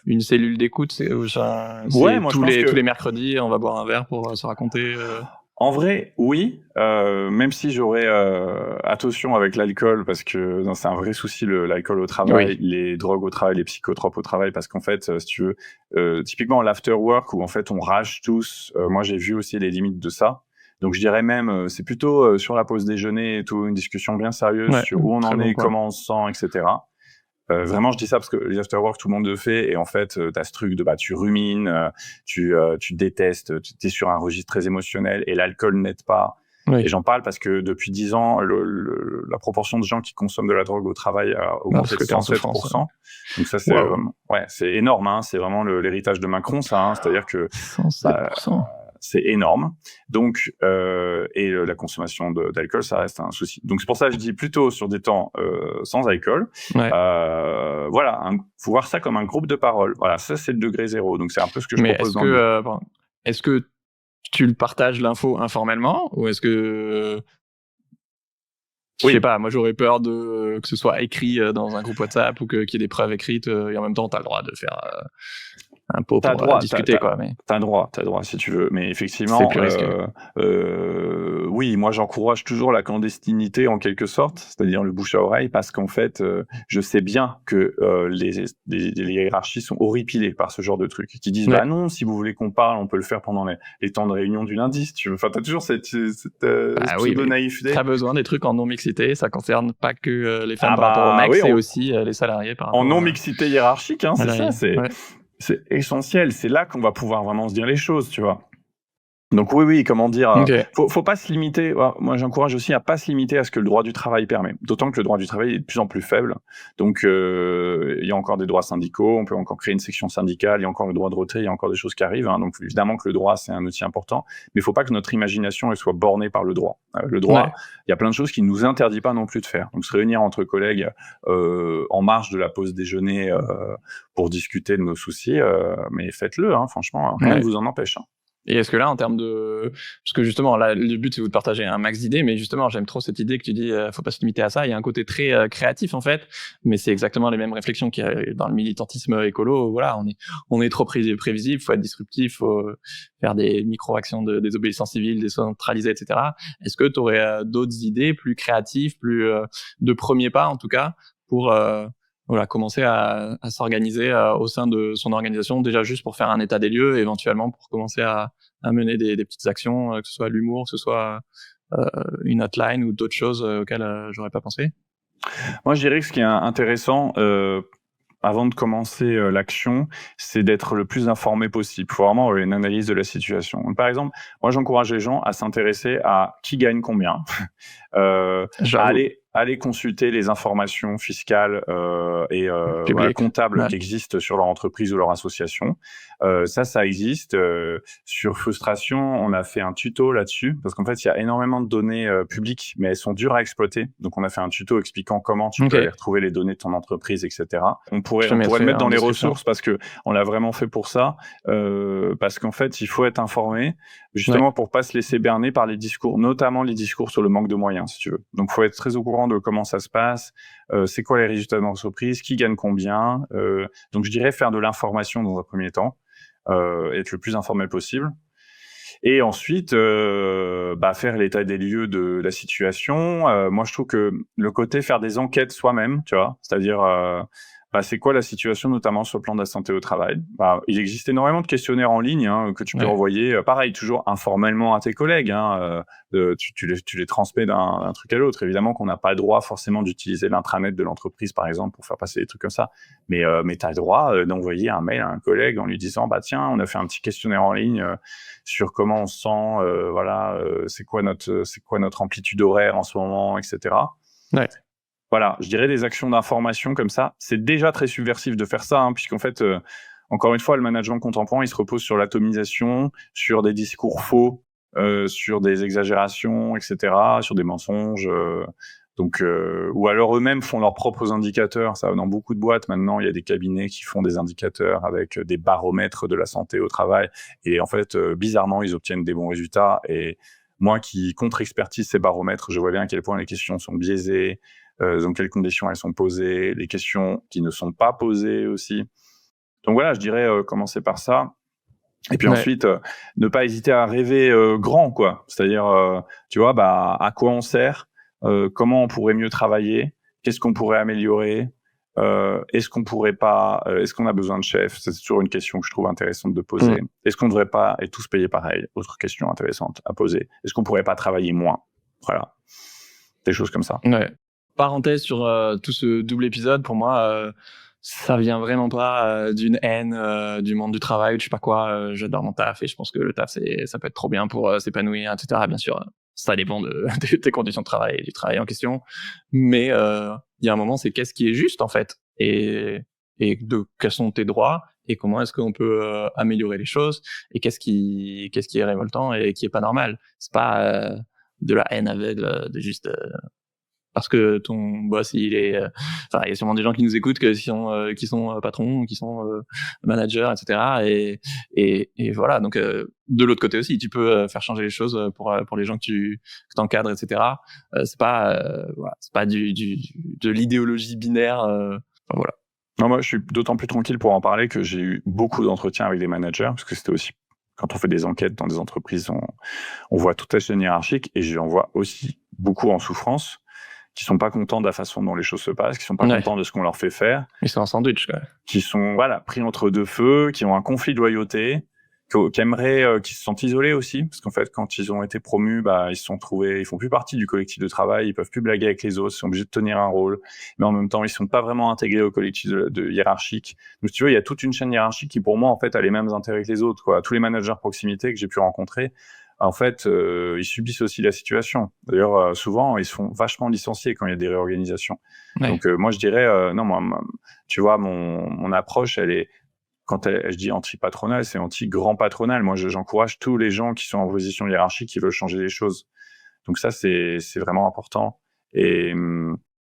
une cellule d'écoute, tous les mercredis, on va boire un verre pour se raconter. En vrai, oui, même si j'aurais attention avec l'alcool, parce que c'est un vrai souci, l'alcool au travail, les drogues au travail, les psychotropes au travail, parce qu'en fait, si tu veux, typiquement l'after work, où en fait on rage tous, moi j'ai vu aussi les limites de ça. Donc je dirais même, c'est plutôt sur la pause déjeuner et tout, une discussion bien sérieuse sur où on en est, comment on se sent, etc. Vraiment, je dis ça parce que les afterwork, tout le monde le fait. Et en fait, t'as ce truc de, tu rumines, tu détestes, tu es sur un registre très émotionnel et l'alcool n'aide pas. Oui. Et j'en parle parce que depuis 10 ans, la proportion de gens qui consomment de la drogue au travail a augmenté de 107%. Donc ça, c'est c'est énorme. Hein. C'est vraiment l'héritage de Macron, ça. Hein. C'est-à-dire que 107%. C'est énorme. Donc, et la consommation d'alcool, ça reste un souci. Donc, c'est pour ça que je dis plutôt sur des temps sans alcool. Ouais. Voilà, faut voir ça comme un groupe de parole. Voilà, ça, c'est le degré zéro. Donc, c'est un peu ce que je propose dans le... Est-ce que tu le partages l'info informellement ou est-ce que... Je sais pas, moi j'aurais peur que ce soit écrit dans un groupe WhatsApp ou qu'il y ait des preuves écrites et en même temps, tu as le droit de faire... un pot pour discuter, quoi. Mais... T'as droit si tu veux. Mais effectivement, c'est plus risqué. Oui, moi j'encourage toujours la clandestinité en quelque sorte, c'est-à-dire le bouche à oreille, parce qu'en fait, je sais bien que les hiérarchies sont horripilées par ce genre de trucs, qui disent non, si vous voulez qu'on parle, on peut le faire pendant les temps de réunion du lundi, si tu veux. Enfin, t'as toujours cette pseudo-naïveté. T'as besoin des trucs en non-mixité, ça concerne pas que les femmes par rapport aux mecs, c'est aussi les salariés par rapport en non-mixité hiérarchique, hein, c'est ça, c'est essentiel. C'est là qu'on va pouvoir vraiment se dire les choses, tu vois. Donc oui, comment dire, Ok. faut pas se limiter. Moi, j'encourage aussi à pas se limiter à ce que le droit du travail permet. D'autant que le droit du travail est de plus en plus faible. Donc il y a encore des droits syndicaux, on peut encore créer une section syndicale, il y a encore le droit de retrait, il y a encore des choses qui arrivent. Hein. Donc évidemment que le droit c'est un outil important, mais il faut pas que notre imagination elle soit bornée par le droit. Le droit, il y a plein de choses qui nous interdit pas non plus de faire. Donc se réunir entre collègues en marge de la pause déjeuner pour discuter de nos soucis, mais faites-le. Hein, franchement, rien ne vous en empêche. Hein. Et est-ce que là, en termes de... Parce que justement, là, le but, c'est de partager un max d'idées, mais justement, j'aime trop cette idée que tu dis, faut pas se limiter à ça. Il y a un côté très créatif, en fait, mais c'est exactement les mêmes réflexions qu'il y a dans le militantisme écolo. Voilà, on est trop prévisible, faut être disruptif, faut faire des micro-actions de désobéissance civile, décentralisées, etc. Est-ce que tu aurais d'autres idées plus créatives, plus de premiers pas, en tout cas, pour... voilà, commencer à s'organiser au sein de son organisation, déjà juste pour faire un état des lieux, éventuellement pour commencer à mener des petites actions, que ce soit l'humour, que ce soit une hotline ou d'autres choses auxquelles j'aurais pas pensé. Moi, je dirais que ce qui est intéressant, avant de commencer l'action, c'est d'être le plus informé possible. Il faut vraiment avoir une analyse de la situation. Donc, par exemple, moi, j'encourage les gens à s'intéresser à qui gagne combien, à aller consulter les informations fiscales et comptables qui existent sur leur entreprise ou leur association. Ça existe. Sur Frustration, on a fait un tuto là-dessus parce qu'en fait, il y a énormément de données publiques, mais elles sont dures à exploiter. Donc, on a fait un tuto expliquant comment tu peux aller retrouver les données de ton entreprise, etc. On pourrait le mettre dans les ressources parce que on l'a vraiment fait pour ça. Parce qu'en fait, il faut être informé justement pour pas se laisser berner par les discours, notamment les discours sur le manque de moyens, si tu veux. Donc, faut être très au courant de comment ça se passe, c'est quoi les résultats de l'entreprise, qui gagne combien. Donc, je dirais faire de l'information dans un premier temps, être le plus informel possible. Et ensuite, faire l'état des lieux de la situation. Moi, je trouve que le côté faire des enquêtes soi-même, tu vois, c'est-à-dire c'est quoi la situation, notamment sur le plan de la santé au travail. Il existe énormément de questionnaires en ligne que tu peux envoyer, pareil, toujours informellement à tes collègues. Tu les transmets d'un truc à l'autre. Évidemment qu'on n'a pas le droit forcément d'utiliser l'intranet de l'entreprise, par exemple, pour faire passer des trucs comme ça. Mais tu as le droit d'envoyer un mail à un collègue en lui disant « Tiens, on a fait un petit questionnaire en ligne sur comment on se sent, c'est quoi notre amplitude horaire en ce moment, etc. » Voilà, je dirais des actions d'information comme ça. C'est déjà très subversif de faire ça, puisqu'en fait, encore une fois, le management contemporain, il se repose sur l'atomisation, sur des discours faux, sur des exagérations, etc., sur des mensonges. Ou alors eux-mêmes font leurs propres indicateurs. Ça, dans beaucoup de boîtes, maintenant, il y a des cabinets qui font des indicateurs avec des baromètres de la santé au travail. Et en fait, bizarrement, ils obtiennent des bons résultats. Et moi qui contre-expertise ces baromètres, je vois bien à quel point les questions sont biaisées, dans quelles conditions elles sont posées, les questions qui ne sont pas posées aussi. Donc voilà, je dirais commencer par ça. Et puis ensuite, ne pas hésiter à rêver grand, quoi. C'est-à-dire, tu vois, à quoi on sert, comment on pourrait mieux travailler, qu'est-ce qu'on pourrait améliorer, est-ce qu'on a besoin de chefs? C'est toujours une question que je trouve intéressante de poser. Est-ce qu'on ne devrait pas être tous payés pareil? Autre question intéressante à poser. Est-ce qu'on pourrait pas travailler moins? Voilà. Des choses comme ça. Parenthèse sur tout ce double épisode, pour moi, ça vient vraiment pas d'une haine du monde du travail ou je sais pas quoi. J'adore mon taf et je pense que le taf, ça peut être trop bien pour s'épanouir, etc. Bien sûr, ça dépend de tes conditions de travail et du travail en question. Mais il y a un moment, c'est qu'est-ce qui est juste, en fait, et de quels sont tes droits et comment est-ce qu'on peut améliorer les choses et qu'est-ce qui est révoltant et qui est pas normal. C'est pas de la haine aveugle, de juste... parce que ton boss il est il y a sûrement des gens qui nous écoutent qui sont patrons, qui sont managers, etc. et voilà, donc de l'autre côté aussi tu peux faire changer les choses pour les gens que t'encadres, etc. C'est pas de l'idéologie binaire, voilà. Non, moi je suis d'autant plus tranquille pour en parler que j'ai eu beaucoup d'entretiens avec des managers, parce que c'était aussi quand on fait des enquêtes dans des entreprises, on voit toute la chaîne hiérarchique, et j'en vois aussi beaucoup en souffrance, qui sont pas contents de la façon dont les choses se passent, qui sont pas contents de ce qu'on leur fait faire. Ils sont en sandwich, quoi. Qui sont pris entre deux feux, qui ont un conflit de loyauté, qui aimeraient, qui se sentent isolés aussi, parce qu'en fait, quand ils ont été promus, ils se sont trouvés, ils font plus partie du collectif de travail, ils peuvent plus blaguer avec les autres, ils sont obligés de tenir un rôle, mais en même temps, ils sont pas vraiment intégrés au collectif de hiérarchique. Donc, si tu veux, il y a toute une chaîne hiérarchique qui, pour moi, en fait, a les mêmes intérêts que les autres, quoi. Tous les managers proximité que j'ai pu rencontrer, en fait, ils subissent aussi la situation. D'ailleurs, souvent, ils se font vachement licencier quand il y a des réorganisations. Ouais. Donc, moi, je dirais, non, moi, tu vois, mon approche, elle est, quand je dis anti-patronal, c'est anti-grand patronal. Moi, j'encourage tous les gens qui sont en position hiérarchique, qui veulent changer les choses. Donc ça, c'est vraiment important. Et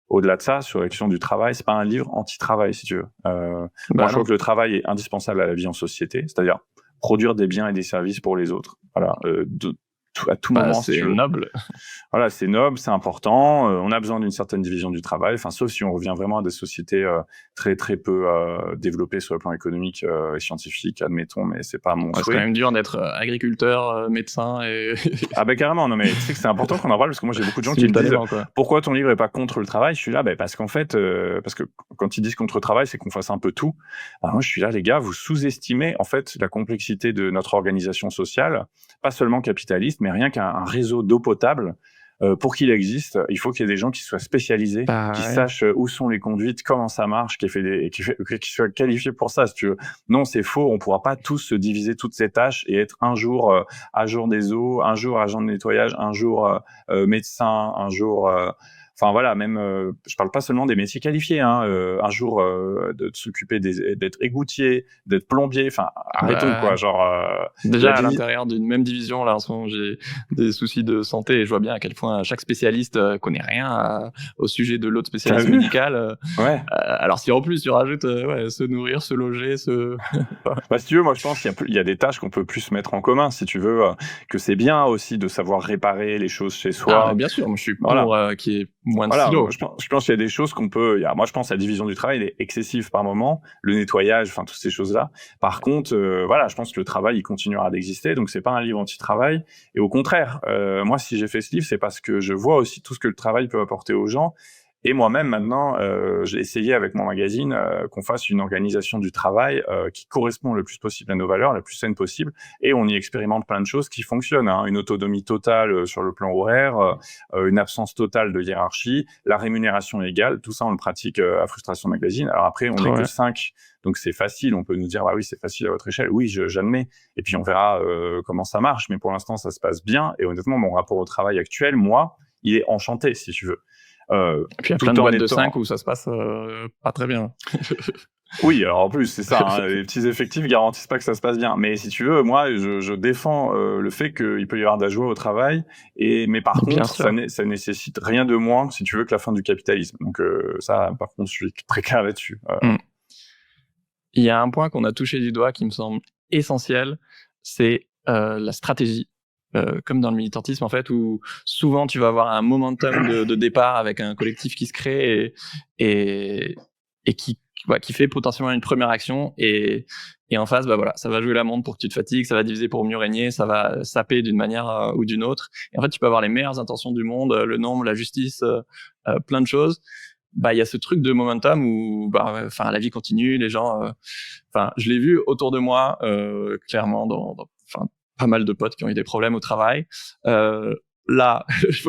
au-delà de ça, sur la question du travail, c'est pas un livre anti-travail, si tu veux. Moi, je trouve que le travail est indispensable à la vie en société, c'est-à-dire produire des biens et des services pour les autres. Voilà, à tout moment. C'est noble. Voilà, c'est noble, c'est important. On a besoin d'une certaine division du travail. Enfin, sauf si on revient vraiment à des sociétés très très peu développées sur le plan économique et scientifique, admettons. Mais c'est pas mon souhait. C'est quand même dur d'être agriculteur, médecin et. Ah carrément. Non, mais tu sais que c'est important qu'on en parle parce que moi j'ai beaucoup de gens qui me disent pourquoi ton livre est pas contre le travail. Je suis là, parce qu'en fait, parce que quand ils disent contre le travail, c'est qu'on fasse un peu tout. Alors moi je suis là, les gars, vous sous-estimez en fait la complexité de notre organisation sociale, pas seulement capitaliste, mais rien qu'un réseau d'eau potable. Pour qu'il existe, il faut qu'il y ait des gens qui soient spécialisés, qui sachent où sont les conduites, comment ça marche, qui soient qualifiés pour ça. Si tu veux. Non, c'est faux. On pourra pas tous se diviser toutes ces tâches et être un jour agent des eaux, un jour agent de nettoyage, un jour médecin, un jour. Enfin voilà, même je parle pas seulement des métiers qualifiés. Un jour de s'occuper d'être égoutier, d'être plombier. Enfin arrêtons quoi. Genre déjà à l'intérieur d'une même division là en ce moment j'ai des soucis de santé et je vois bien à quel point chaque spécialiste connaît rien au sujet de l'autre spécialiste médical. Ouais. Alors si en plus tu rajoutes se nourrir, se loger, si tu veux, moi je pense qu'il y a des tâches qu'on peut plus se mettre en commun. Si tu veux, que c'est bien aussi de savoir réparer les choses chez soi. Bien sûr, moi je suis pour qu'il y ait moins de silos. Je pense qu'il y a des choses qu'on peut. Moi, je pense que la division du travail elle est excessive par moment, le nettoyage, enfin toutes ces choses-là. Par contre, je pense que le travail il continuera d'exister. Donc c'est pas un livre anti-travail. Et au contraire, moi, si j'ai fait ce livre, c'est parce que je vois aussi tout ce que le travail peut apporter aux gens. Et moi-même, maintenant, j'ai essayé avec mon magazine qu'on fasse une organisation du travail qui correspond le plus possible à nos valeurs, la plus saine possible. Et on y expérimente plein de choses qui fonctionnent. Une autonomie totale sur le plan horaire, une absence totale de hiérarchie, la rémunération égale. Tout ça, on le pratique à Frustration Magazine. Alors après, on n'est que 5, donc c'est facile. On peut nous dire, oui, c'est facile à votre échelle. Oui, j'admets. Et puis, on verra comment ça marche. Mais pour l'instant, ça se passe bien. Et honnêtement, mon rapport au travail actuel, moi, il est enchanté, si tu veux. Et puis il y a plein de boîtes de 5 où ça se passe pas très bien. Oui, alors en plus, c'est ça, les petits effectifs garantissent pas que ça se passe bien. Mais si tu veux, moi, je défends le fait qu'il peut y avoir de la joie au travail, mais par contre, ça nécessite rien de moins, si tu veux, que la fin du capitalisme. Donc ça, par contre, je suis très clair là-dessus. Il y a un point qu'on a touché du doigt qui me semble essentiel, c'est la stratégie. Comme dans le militantisme en fait, où souvent tu vas avoir un momentum de départ avec un collectif qui se crée et qui fait potentiellement une première action et en face ça va jouer la montre pour que tu te fatigues, ça va diviser pour mieux régner, ça va saper d'une manière ou d'une autre. Et en fait tu peux avoir les meilleures intentions du monde, le nombre, la justice, plein de choses. Il y a ce truc de momentum où la vie continue, les gens je l'ai vu autour de moi clairement dans pas mal de potes qui ont eu des problèmes au travail. Là, je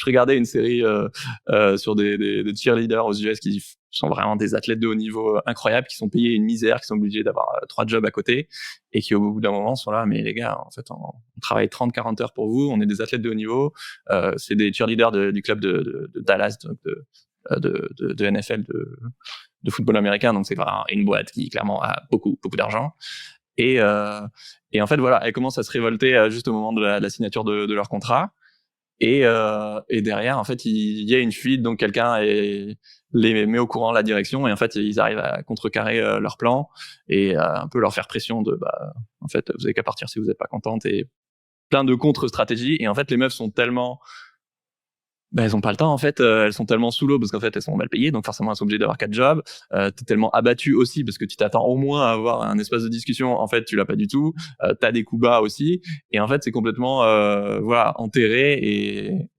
regardais une série sur des cheerleaders aux US qui sont vraiment des athlètes de haut niveau incroyables, qui sont payés une misère, qui sont obligés d'avoir 3 jobs à côté et qui au bout d'un moment sont là, mais les gars, en fait, on travaille 30-40 heures pour vous, on est des athlètes de haut niveau, c'est des cheerleaders du club de Dallas, donc de NFL, de football américain, donc c'est vraiment une boîte qui clairement a beaucoup d'argent. Et en fait, elle commence à se révolter juste au moment de la signature de leur contrat. Et derrière, en fait, il y a une fuite, donc quelqu'un les met au courant de la direction, et en fait, ils arrivent à contrecarrer leur plan et un peu leur faire pression de, en fait, vous avez qu'à partir si vous n'êtes pas contente, et plein de contre-stratégies. Et en fait, les meufs sont tellement elles ont pas le temps en fait, elles sont tellement sous l'eau parce qu'en fait elles sont mal payées, donc forcément elles sont obligées d'avoir 4 jobs. T'es tellement abattu aussi parce que tu t'attends au moins à avoir un espace de discussion, en fait tu l'as pas du tout. T'as des coups bas aussi, et en fait c'est complètement enterré,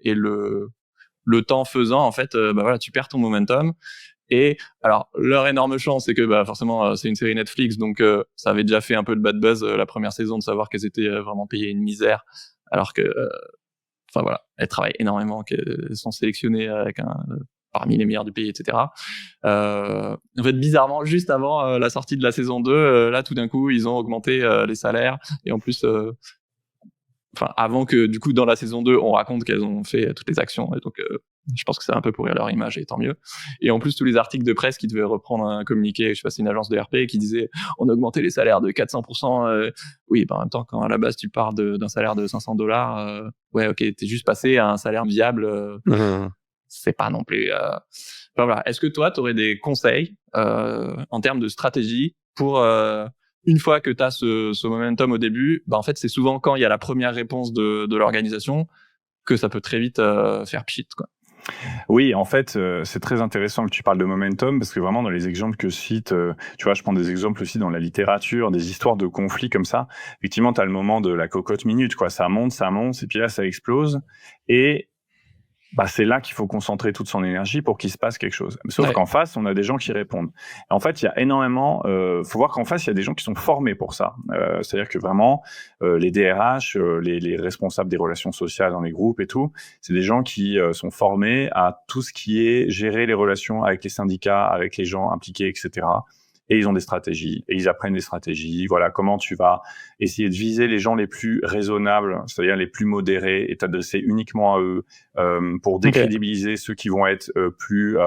et le temps faisant en fait tu perds ton momentum. Et alors, leur énorme chance, c'est que forcément, c'est une série Netflix, donc ça avait déjà fait un peu de bad buzz la première saison de savoir qu'elles étaient vraiment payées une misère, alors que, enfin voilà, elles travaillent énormément, qu'elles sont sélectionnées avec parmi les meilleurs du pays, etc. En fait, bizarrement, juste avant la sortie de la saison 2, là, tout d'un coup, ils ont augmenté les salaires, et en plus, enfin, avant que, du coup, dans la saison 2, on raconte qu'elles ont fait toutes les actions, et donc je pense que c'est un peu pourrir leur image, et tant mieux. Et en plus, tous les articles de presse qui devaient reprendre un communiqué, je sais pas, c'est une agence de RP, qui disait on a augmenté les salaires de 400%. Oui, en même temps, quand à la base tu pars d'un salaire de $500, ouais, ok, t'es juste passé à un salaire viable. C'est pas non plus. Enfin, voilà. Est-ce que toi, t'aurais des conseils en termes de stratégie pour une fois que t'as ce momentum au début, en fait, c'est souvent quand il y a la première réponse de l'organisation que ça peut très vite faire pchit, quoi. Oui, en fait, c'est très intéressant que tu parles de momentum parce que vraiment dans les exemples que je cite, tu vois, je prends des exemples aussi dans la littérature, des histoires de conflits comme ça. Effectivement, tu as le moment de la cocotte minute, quoi. Ça monte, et puis là, ça explose. Et c'est là qu'il faut concentrer toute son énergie pour qu'il se passe quelque chose. Sauf qu'en face, on a des gens qui répondent. Et en fait, il y a énormément. Faut voir qu'en face, il y a des gens qui sont formés pour ça. C'est-à-dire que vraiment, les DRH, les responsables des relations sociales dans les groupes et tout, c'est des gens qui sont formés à tout ce qui est gérer les relations avec les syndicats, avec les gens impliqués, etc. Et ils ont des stratégies, et ils apprennent des stratégies. Voilà, comment tu vas essayer de viser les gens les plus raisonnables, c'est-à-dire les plus modérés, et t'adresser uniquement à eux pour décrédibiliser ceux qui vont être plus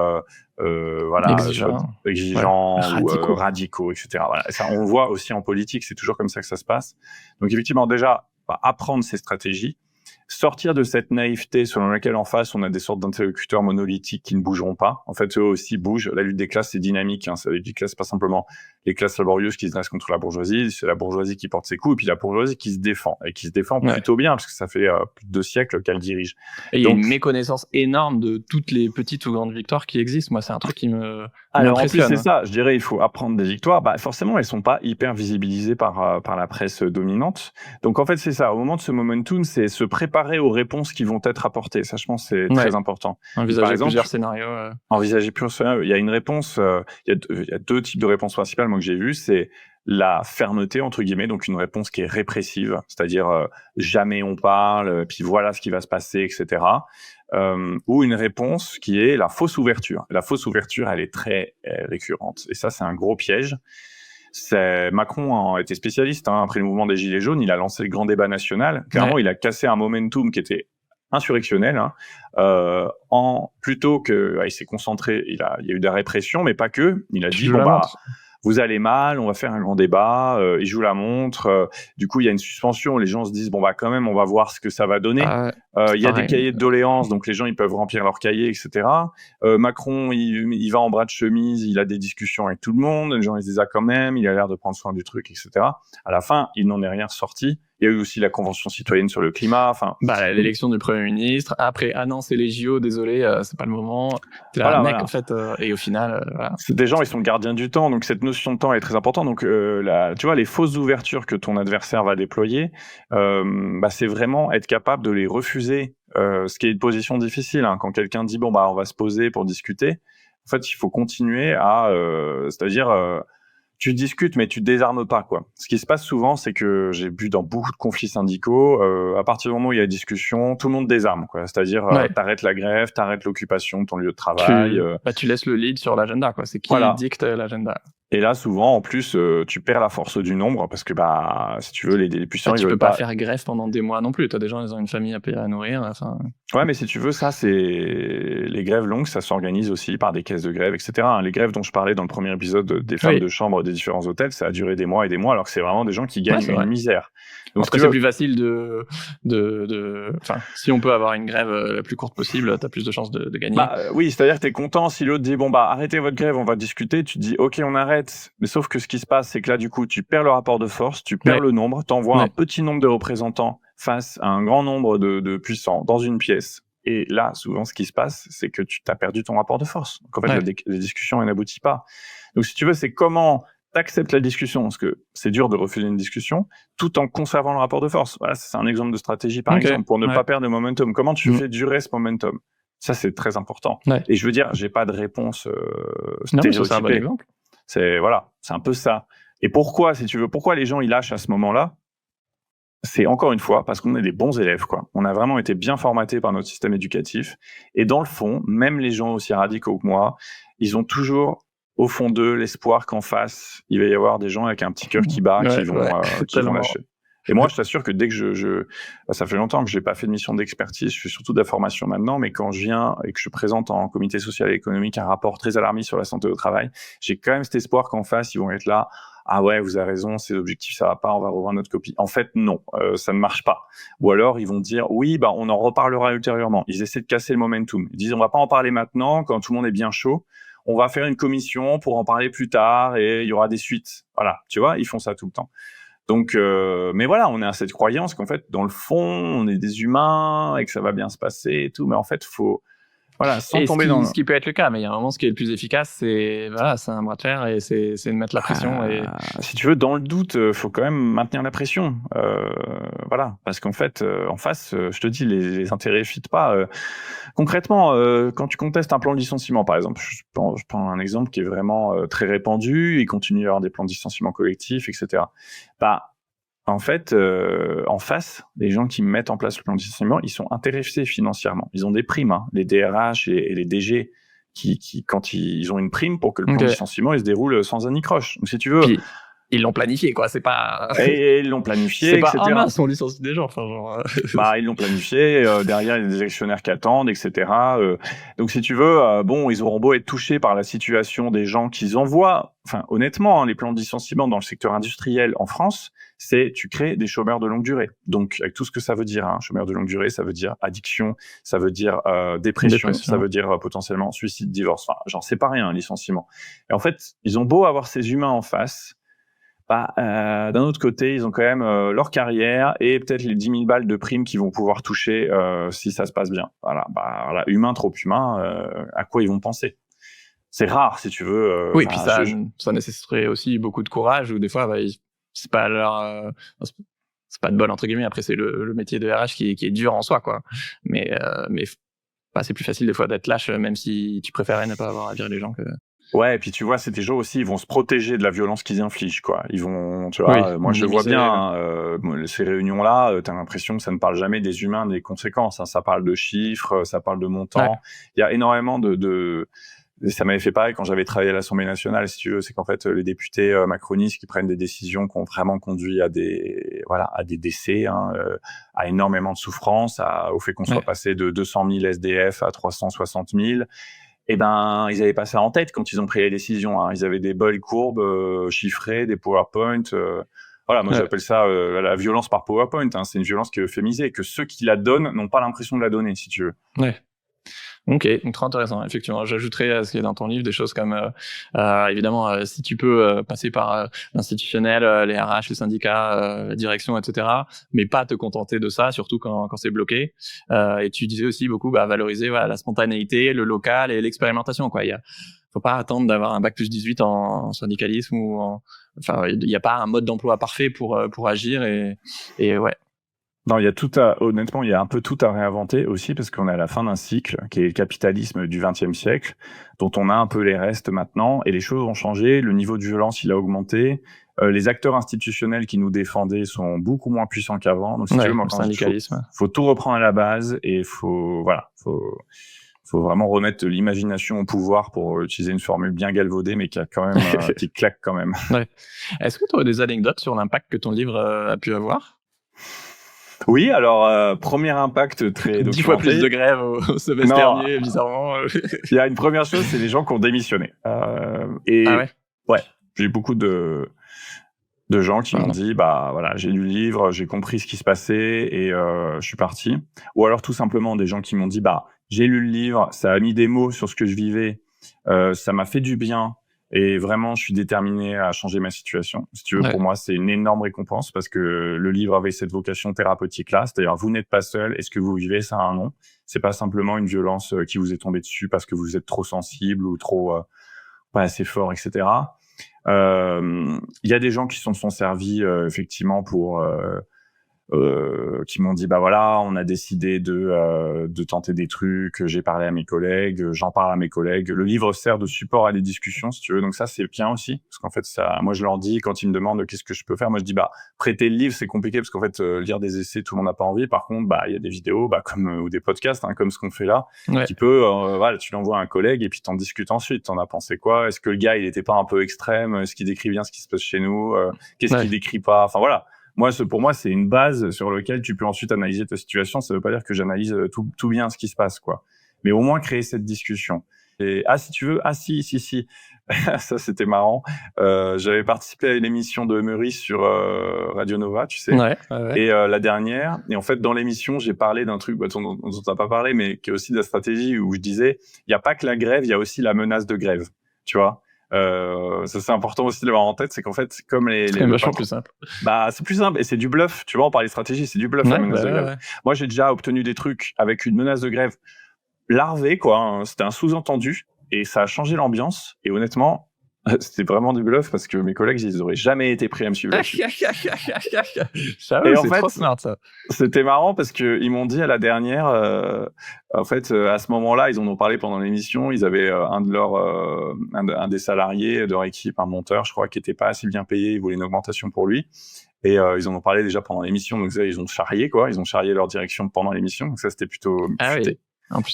exigeants ou radicaux, etc. Voilà. Ça, on le voit aussi en politique, c'est toujours comme ça que ça se passe. Donc effectivement, déjà, apprendre ces stratégies, sortir de cette naïveté selon laquelle en face on a des sortes d'interlocuteurs monolithiques qui ne bougeront pas. En fait, eux aussi bougent. La lutte des classes, c'est dynamique. La lutte des classes, c'est pas simplement les classes laborieuses qui se dressent contre la bourgeoisie, c'est la bourgeoisie qui porte ses coups, et puis la bourgeoisie qui se défend, et qui se défend plutôt bien, parce que ça fait plus de 2 siècles qu'elle dirige. Et il y a une méconnaissance énorme de toutes les petites ou grandes victoires qui existent. Moi, c'est un truc qui me Alors, en plus, c'est ça. Je dirais, il faut apprendre des victoires. Forcément, elles sont pas hyper visibilisées par la presse dominante. Donc, en fait, c'est ça. Au moment de ce momentum, c'est se préparer aux réponses qui vont être apportées. Ça, je pense, c'est très important. Envisager plusieurs scénarios. Envisager plusieurs scénarios. Il y a une réponse, il y a 2 types de réponses principales, moi, que j'ai vues. C'est la fermeté, entre guillemets, donc une réponse qui est répressive, c'est-à-dire jamais on parle, puis voilà ce qui va se passer, etc. Ou une réponse qui est la fausse ouverture. La fausse ouverture, elle est très récurrente. Et ça, c'est un gros piège. Macron a été spécialiste, après le mouvement des Gilets jaunes, il a lancé le grand débat national. Clairement, il a cassé un momentum qui était insurrectionnel, plutôt que, il s'est concentré, il y a eu de la répression, mais pas que. Il a dit, vous allez mal, on va faire un grand débat, il joue la montre, du coup il y a une suspension, les gens se disent quand même on va voir ce que ça va donner. Il y a des cahiers de doléances, donc les gens ils peuvent remplir leurs cahiers, etc. Macron il va en bras de chemise, il a des discussions avec tout le monde, les gens ils se disent quand même, il a l'air de prendre soin du truc, etc. À la fin il n'en est rien ressorti. Il y a eu aussi la convention citoyenne sur le climat. L'élection du Premier ministre. Après, non, c'est les JO, désolé, c'est pas le moment. En fait, et au final, voilà. C'est des gens, ils sont gardiens du temps, donc cette notion de temps est très importante. Donc, tu vois, les fausses ouvertures que ton adversaire va déployer, c'est vraiment être capable de les refuser, ce qui est une position difficile. Quand quelqu'un dit, on va se poser pour discuter, en fait, il faut continuer c'est-à-dire... tu discutes, mais tu désarmes pas, quoi. Ce qui se passe souvent, c'est que j'ai vu dans beaucoup de conflits syndicaux, à partir du moment où il y a discussion, tout le monde désarme, quoi. C'est-à-dire, t'arrêtes la grève, t'arrêtes l'occupation de ton lieu de travail. Tu laisses le lead sur l'agenda, quoi. C'est qui dicte l'agenda. Et là, souvent, en plus, tu perds la force du nombre parce que, si tu veux, les puissants, tu peux pas faire grève pendant des mois non plus. T'as des gens, ils ont une famille à payer, à nourrir. Ouais, mais si tu veux, ça, les grèves longues, ça s'organise aussi par des caisses de grève, etc. Les grèves dont je parlais dans le premier épisode des femmes de chambre des différents hôtels, ça a duré des mois et des mois, alors que c'est vraiment des gens qui gagnent une misère. Donc, c'est plus facile si on peut avoir une grève la plus courte possible, t'as plus de chances de gagner. Oui, c'est-à-dire que t'es content si l'autre dit, arrêtez votre grève, on va discuter, tu te dis, ok, on arrête. Mais sauf que ce qui se passe, c'est que là, du coup, tu perds le rapport de force, tu perds le nombre, t'envoies un petit nombre de représentants face à un grand nombre de puissants dans une pièce. Et là, souvent, ce qui se passe, c'est que tu t'as perdu ton rapport de force. Donc, en fait, la discussion n'aboutit pas. Donc, si tu veux, c'est comment t'acceptes la discussion, parce que c'est dur de refuser une discussion, tout en conservant le rapport de force. Voilà, c'est un exemple de stratégie, par exemple, pour ne pas perdre le momentum. Comment tu fais durer ce momentum? Ça, c'est très important. Ouais. Et je veux dire, j'ai pas de réponse Non, mais ça, c'est un bon stéréotypée. exemple. C'est un peu ça. Et pourquoi, si tu veux, pourquoi les gens ils lâchent à ce moment-là? C'est encore une fois parce qu'on est des bons élèves, quoi. On a vraiment été bien formatés par notre système éducatif. Et dans le fond, même les gens aussi radicaux que moi, ils ont toujours au fond d'eux l'espoir qu'en face, il va y avoir des gens avec un petit cœur qui bat, qui vont lâcher. Et moi, je t'assure que dès que ça fait longtemps que j'ai pas fait de mission d'expertise, je fais surtout de la formation maintenant, mais quand je viens et que je présente en comité social et économique un rapport très alarmiste sur la santé au travail, j'ai quand même cet espoir qu'en face, ils vont être là. Ah ouais, vous avez raison, ces objectifs, ça va pas, on va revoir notre copie. En fait, non, ça ne marche pas. Ou alors, ils vont dire, oui, bah, on en reparlera ultérieurement. Ils essaient de casser le momentum. Ils disent, on va pas en parler maintenant, quand tout le monde est bien chaud. On va faire une commission pour en parler plus tard et il y aura des suites. Voilà, tu vois, ils font ça tout le temps. Donc, mais voilà, on a cette croyance qu'en fait, dans le fond, on est des humains et que ça va bien se passer et tout. Mais en fait, faut, voilà, sans tomber dans... Ce qui peut être le cas, mais il y a un moment, ce qui est le plus efficace, c'est un bras de fer et c'est de mettre la pression. Et... Si tu veux, dans le doute, faut quand même maintenir la pression. Voilà, parce qu'en fait, en face, je te dis, les intérêts fitent pas. Concrètement, quand tu contestes un plan de licenciement, par exemple, je prends un exemple qui est vraiment très répandu, il continue à y avoir des plans de licenciement collectif, etc. Bah, en fait, en face, les gens qui mettent en place le plan de licenciement, ils sont intéressés financièrement. Ils ont des primes, hein. Les DRH et les DG qui quand ils ont une prime pour que le plan de licenciement il se déroule sans anicroche. Donc si tu veux, puis, ils l'ont planifié, quoi. C'est pas. Et ils l'ont planifié, c'est pas etc. Ah mince, on licencie des gens. Enfin, genre. Bah, ils l'ont planifié. Derrière, il y a des actionnaires qui attendent, etc. Donc, si tu veux, bon, ils auront beau être touchés par la situation des gens qu'ils envoient. Enfin, honnêtement, hein, les plans de licenciement dans le secteur industriel en France, c'est tu crées des chômeurs de longue durée. Donc, avec tout ce que ça veut dire, hein, chômeur de longue durée, ça veut dire addiction, ça veut dire dépression, ça veut dire potentiellement suicide, divorce. Enfin, genre, c'est pas rien, un licenciement. Et en fait, ils ont beau avoir ces humains en face. D'un autre côté, ils ont quand même leur carrière et peut-être les 10 000 balles de primes qu'ils vont pouvoir toucher si ça se passe bien. Voilà, humain, trop humain, à quoi ils vont penser? C'est rare, si tu veux. Oui, puis ça nécessiterait aussi beaucoup de courage, ou des fois, c'est pas leur... c'est pas de bol, entre guillemets. Après, c'est le métier de RH qui est dur en soi, quoi. Mais c'est plus facile des fois d'être lâche, même si tu préférais ne pas avoir à virer les gens que... Ouais, et puis tu vois, c'est des gens aussi, ils vont se protéger de la violence qu'ils infligent, quoi. Ils vont, tu vois, moi je vois bien, ces réunions-là, t'as l'impression que ça ne parle jamais des humains, des conséquences, hein. Ça parle de chiffres, ça parle de montants. Ouais. Il y a énormément ça m'avait fait pareil quand j'avais travaillé à l'Assemblée nationale, si tu veux, c'est qu'en fait, les députés macronistes qui prennent des décisions qui ont vraiment conduit à des décès, hein, à énormément de souffrance, au fait qu'on soit passé de 200 000 SDF à 360 000. Eh ben, ils avaient pas ça en tête quand ils ont pris les décisions, hein. Ils avaient des belles courbes chiffrées, des PowerPoint. Voilà, moi j'appelle ça la violence par PowerPoint, hein. C'est une violence qui est euphémisée, que ceux qui la donnent n'ont pas l'impression de la donner, si tu veux. Ouais. Ok, donc très intéressant. Effectivement, j'ajouterais à ce qui est dans ton livre des choses comme évidemment si tu peux passer par l'institutionnel, les RH, les syndicats, la direction, etc. Mais pas te contenter de ça, surtout quand c'est bloqué. Et tu disais aussi beaucoup valoriser la spontanéité, le local et l'expérimentation, quoi. Faut pas attendre d'avoir un bac plus 18 en syndicalisme il n'y a pas un mode d'emploi parfait pour agir et ouais. Non, honnêtement, il y a un peu tout à réinventer aussi parce qu'on est à la fin d'un cycle qui est le capitalisme du XXe siècle, dont on a un peu les restes maintenant et les choses ont changé, le niveau de violence, il a augmenté, les acteurs institutionnels qui nous défendaient sont beaucoup moins puissants qu'avant. Donc, si tu veux, moi, faut tout reprendre à la base et faut vraiment remettre l'imagination au pouvoir pour utiliser une formule bien galvaudée, mais qui a quand même, qui claque quand même. Ouais. Est-ce que tu aurais des anecdotes sur l'impact que ton livre a pu avoir? Oui, alors, premier impact très documenté. 10 fois plus de grève au semestre dernier, bizarrement. Il y a une première chose, c'est les gens qui ont démissionné. Ah ouais? Ouais, j'ai eu beaucoup de gens qui m'ont dit, voilà, j'ai lu le livre, j'ai compris ce qui se passait et je suis parti. Ou alors tout simplement des gens qui m'ont dit, j'ai lu le livre, ça a mis des mots sur ce que je vivais, ça m'a fait du bien. Et vraiment, je suis déterminé à changer ma situation. Si tu veux, pour moi, c'est une énorme récompense parce que le livre avait cette vocation thérapeutique-là. C'est-à-dire, vous n'êtes pas seul. Et ce que vous vivez, ça a un nom. C'est pas simplement une violence qui vous est tombée dessus parce que vous êtes trop sensible ou trop pas assez fort, etc. Il y a des gens qui s'en sont servis effectivement pour qui m'ont dit bah voilà, on a décidé de tenter des trucs, j'ai parlé à mes collègues, j'en parle à mes collègues. Le livre sert de support à des discussions, si tu veux. Donc ça, c'est bien aussi, parce qu'en fait, ça, moi, je leur dis quand ils me demandent qu'est-ce que je peux faire, moi je dis bah prêter le livre, c'est compliqué parce qu'en fait, lire des essais, tout le monde n'a pas envie. Par contre, bah il y a des vidéos, bah comme ou des podcasts, hein, comme ce qu'on fait là, qui peut, voilà, tu l'envoies à un collègue et puis t'en discutes ensuite. T'en as pensé quoi? Est-ce que le gars, il était pas un peu extrême? Est-ce qu'il décrit bien ce qui se passe chez nous? Qu'est-ce qu'il décrit pas? Enfin voilà. Moi, pour moi, c'est une base sur laquelle tu peux ensuite analyser ta situation. Ça veut pas dire que j'analyse tout bien ce qui se passe, quoi. Mais au moins créer cette discussion. Et si tu veux, si. Ça, c'était marrant. J'avais participé à une émission de Meurice sur Radio Nova, tu sais. Ouais. Et la dernière. Et en fait, dans l'émission, j'ai parlé d'un truc dont t'as pas parlé, mais qui est aussi de la stratégie, où je disais, il y a pas que la grève, il y a aussi la menace de grève. Tu vois. Ça c'est important aussi de l'avoir en tête, c'est qu'en fait, comme c'est vachement plus simple. Bah, c'est plus simple et c'est du bluff. Tu vois, on parlait de stratégie, c'est du bluff, la menace de grève. Moi, j'ai déjà obtenu des trucs avec une menace de grève larvée, quoi. Hein. C'était un sous-entendu et ça a changé l'ambiance. Et honnêtement, c'était vraiment du bluff parce que mes collègues, ils auraient jamais été prêts à me suivre là-dessus. C'est trop smart, ça. C'était marrant parce que ils m'ont dit à la dernière, en fait, à ce moment-là, ils en ont parlé pendant l'émission. Ils avaient un des salariés de leur équipe, un monteur, je crois, qui était pas assez bien payé. Ils voulaient une augmentation pour lui. Et ils en ont parlé déjà pendant l'émission. Donc ça, ils ont charrié, quoi. Ils ont charrié leur direction pendant l'émission. Donc ça, c'était plutôt futé.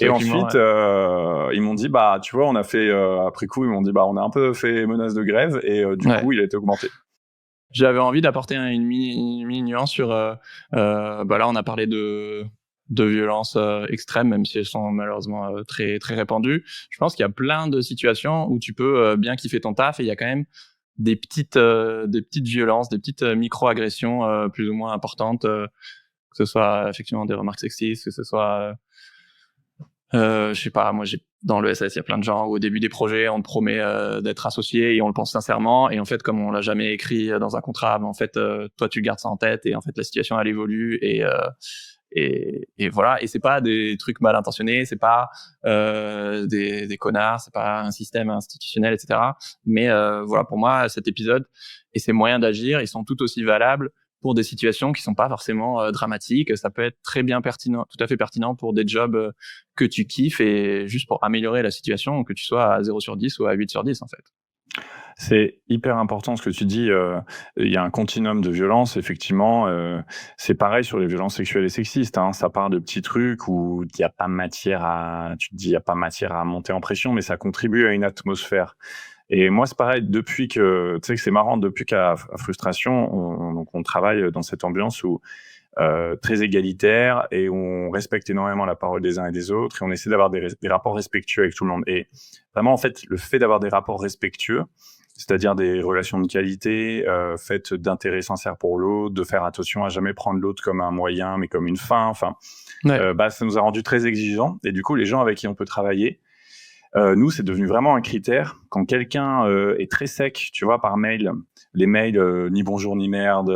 Et ensuite, ils m'ont dit, bah, tu vois, on a fait, après coup, ils m'ont dit, bah, on a un peu fait menace de grève et du coup, il a été augmenté. J'avais envie d'apporter une mini nuance sur, bah là, on a parlé de violences extrêmes, même si elles sont malheureusement très, très répandues. Je pense qu'il y a plein de situations où tu peux bien kiffer ton taf et il y a quand même des petites violences, des petites micro-agressions plus ou moins importantes, que ce soit effectivement des remarques sexistes, que ce soit je sais pas, moi dans le SS, il y a plein de gens où au début des projets, on te promet d'être associé et on le pense sincèrement, et en fait, comme on l'a jamais écrit dans un contrat, mais en fait, toi tu gardes ça en tête, et en fait la situation elle évolue, et voilà. Et c'est pas des trucs mal intentionnés, c'est pas des connards, c'est pas un système institutionnel, etc. Mais voilà, pour moi, cet épisode et ces moyens d'agir, ils sont tout aussi valables pour des situations qui sont pas forcément dramatiques. Ça peut être très bien pertinent, tout à fait pertinent pour des jobs que tu kiffes et juste pour améliorer la situation, que tu sois à 0 sur 10 ou à 8 sur 10, en fait. C'est hyper important ce que tu dis. Il y a un continuum de violence, effectivement. C'est pareil sur les violences sexuelles et sexistes. Hein. Ça part de petits trucs où il y a pas matière à, tu te dis, il y a pas matière à monter en pression, mais ça contribue à une atmosphère. Et moi, c'est pareil, depuis que, tu sais que c'est marrant, depuis qu'à Frustration, on travaille dans cette ambiance où, très égalitaire, et où on respecte énormément la parole des uns et des autres, et on essaie d'avoir des rapports respectueux avec tout le monde. Et vraiment, en fait, le fait d'avoir des rapports respectueux, c'est-à-dire des relations de qualité, faites d'intérêt sincère pour l'autre, de faire attention à jamais prendre l'autre comme un moyen, mais comme une fin, enfin, bah, ça nous a rendu très exigeants. Et du coup, les gens avec qui on peut travailler, nous, c'est devenu vraiment un critère. Quand quelqu'un est très sec, tu vois, par mail, les mails ni bonjour ni merde,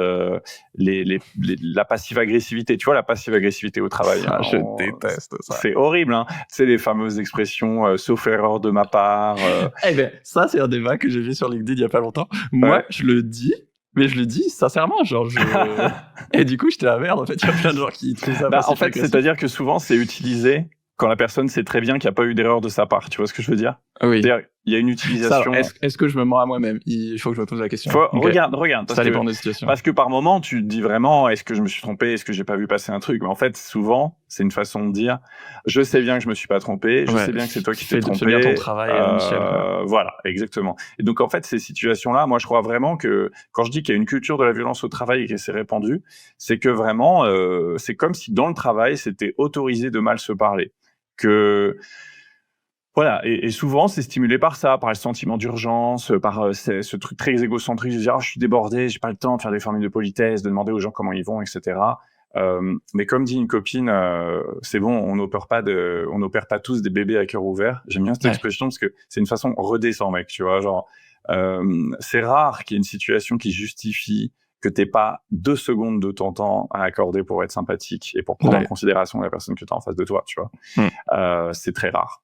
la passive agressivité, tu vois, la passive agressivité au travail. Je déteste ça. C'est horrible, hein. Tu sais, les fameuses expressions sauf erreur de ma part. Eh ben, ça, c'est un débat que j'ai vu sur LinkedIn il y a pas longtemps. Moi, je le dis. Mais je le dis sincèrement, genre et du coup, j'étais la merde. En fait, il y a plein de gens qui trouvent ça. En fait, c'est-à-dire que souvent, c'est utilisé quand la personne sait très bien qu'il n'y a pas eu d'erreur de sa part. Tu vois ce que je veux dire? Oui. C'est-à-dire, il y a une utilisation. Est-ce que je me mens à moi-même? Il faut que je me pose la question. Regarde. Ça dépend des situations. Parce que par moment, tu te dis vraiment, est-ce que je me suis trompé? Est-ce que j'ai pas vu passer un truc? Mais en fait, souvent, c'est une façon de dire, je sais bien que je me suis pas trompé, je sais bien que c'est toi qui t'es trompé. Fais bien ton travail, Michel. Voilà, exactement. Et donc, en fait, ces situations-là, moi, je crois vraiment que quand je dis qu'il y a une culture de la violence au travail et qu'elle s'est répandue, c'est que vraiment, c'est comme si dans le travail, c'était autorisé de mal se parler. Que voilà, et souvent c'est stimulé par ça, par le sentiment d'urgence, par ce truc très égocentrique de dire je suis débordé, j'ai pas le temps de faire des formules de politesse, de demander aux gens comment ils vont, etc. Mais comme dit une copine, c'est bon, on n'opère pas tous des bébés à cœur ouvert. J'aime bien cette expression parce que c'est une façon redescend, mec, tu vois, genre c'est rare qu'il y ait une situation qui justifie que t'aies pas 2 secondes de ton temps à accorder pour être sympathique et pour prendre en considération la personne que t'as en face de toi, tu vois. C'est très rare.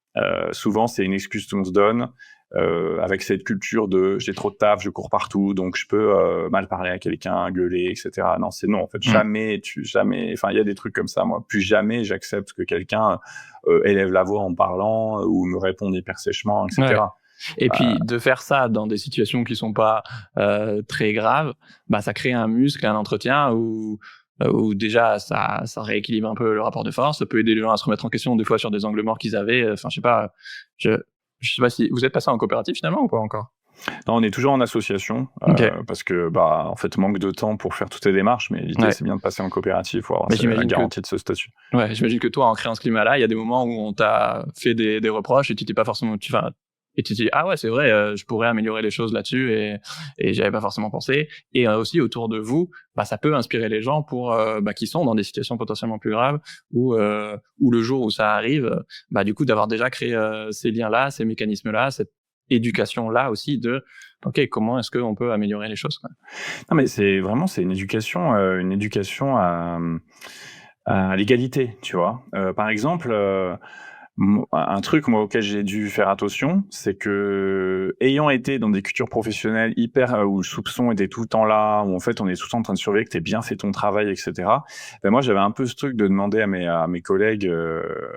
Souvent, c'est une excuse qu'on se donne avec cette culture de j'ai trop de taf, je cours partout, donc je peux mal parler à quelqu'un, gueuler, etc. Non, c'est non. En fait, jamais. Enfin, il y a des trucs comme ça. Moi, plus jamais j'accepte que quelqu'un élève la voix en parlant ou me réponde hyper sèchement, etc. Ouais. Et puis de faire ça dans des situations qui sont pas très graves, bah ça crée un muscle, un entretien où déjà ça rééquilibre un peu le rapport de force, ça peut aider les gens à se remettre en question des fois sur des angles morts qu'ils avaient. Enfin, je sais pas, je sais pas si vous êtes passé en coopérative finalement ou pas encore. Non, on est toujours en association parce que en fait manque de temps pour faire toutes les démarches, mais l'idée c'est bien de passer en coopérative pour avoir la garantie de ce statut. Ouais, j'imagine que toi en créant ce climat-là, il y a des moments où on t'a fait des reproches et tu t'es pas forcément et tu te dis ah ouais c'est vrai je pourrais améliorer les choses là-dessus et j'avais pas forcément pensé et aussi autour de vous ça peut inspirer les gens pour qui sont dans des situations potentiellement plus graves ou le jour où ça arrive du coup d'avoir déjà créé ces liens-là, ces mécanismes-là, cette éducation-là aussi de ok comment est-ce qu'on peut améliorer les choses quoi. Non mais c'est une éducation à l'égalité, tu vois. Par exemple un truc moi auquel j'ai dû faire attention, c'est que ayant été dans des cultures professionnelles hyper où le soupçon était tout le temps là, où en fait on est tout le temps en train de surveiller que t'aies bien fait ton travail, etc. Moi j'avais un peu ce truc de demander à mes collègues,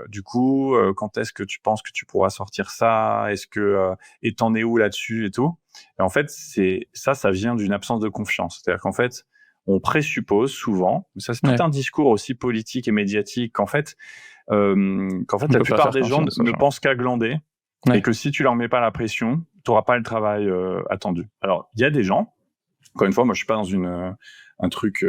du coup, quand est-ce que tu penses que tu pourras sortir ça, est-ce que et t'en es où là-dessus et tout. Et en fait ça vient d'une absence de confiance. C'est-à-dire qu'en fait on présuppose souvent, ça c'est tout un discours aussi politique et médiatique qu'en fait la plupart des gens ne pensent qu'à glander et que si tu leur mets pas la pression, tu n'auras pas le travail attendu. Alors, il y a des gens, encore une fois, moi je suis pas dans un truc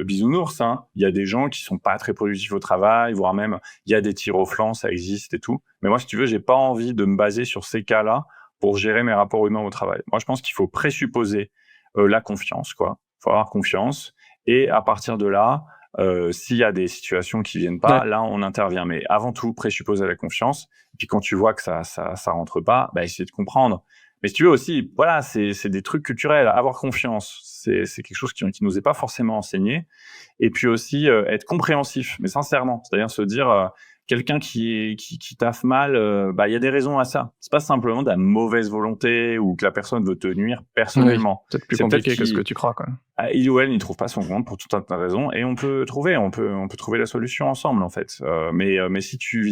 bisounours, hein. Il y a des gens qui sont pas très productifs au travail, voire même il y a des tirs au flanc, ça existe et tout. Mais moi, si tu veux, j'ai pas envie de me baser sur ces cas-là pour gérer mes rapports humains au travail. Moi, je pense qu'il faut présupposer la confiance, quoi. Faut avoir confiance et à partir de là, s'il y a des situations qui viennent pas, là on intervient. Mais avant tout, présupposer la confiance. Et puis quand tu vois que ça rentre pas, essayer de comprendre. Mais si tu veux aussi, voilà, c'est des trucs culturels. Avoir confiance, c'est quelque chose qui nous est pas forcément enseigné. Et puis aussi être compréhensif, mais sincèrement, c'est-à-dire se dire quelqu'un qui taffe mal, il y a des raisons à ça. C'est pas simplement de la mauvaise volonté ou que la personne veut te nuire personnellement. Oui, peut-être plus compliqué que ce que tu crois, quoi. Il ou elle n'y trouve pas son compte pour tout un tas de raisons et on peut trouver la solution ensemble en fait. Mais si tu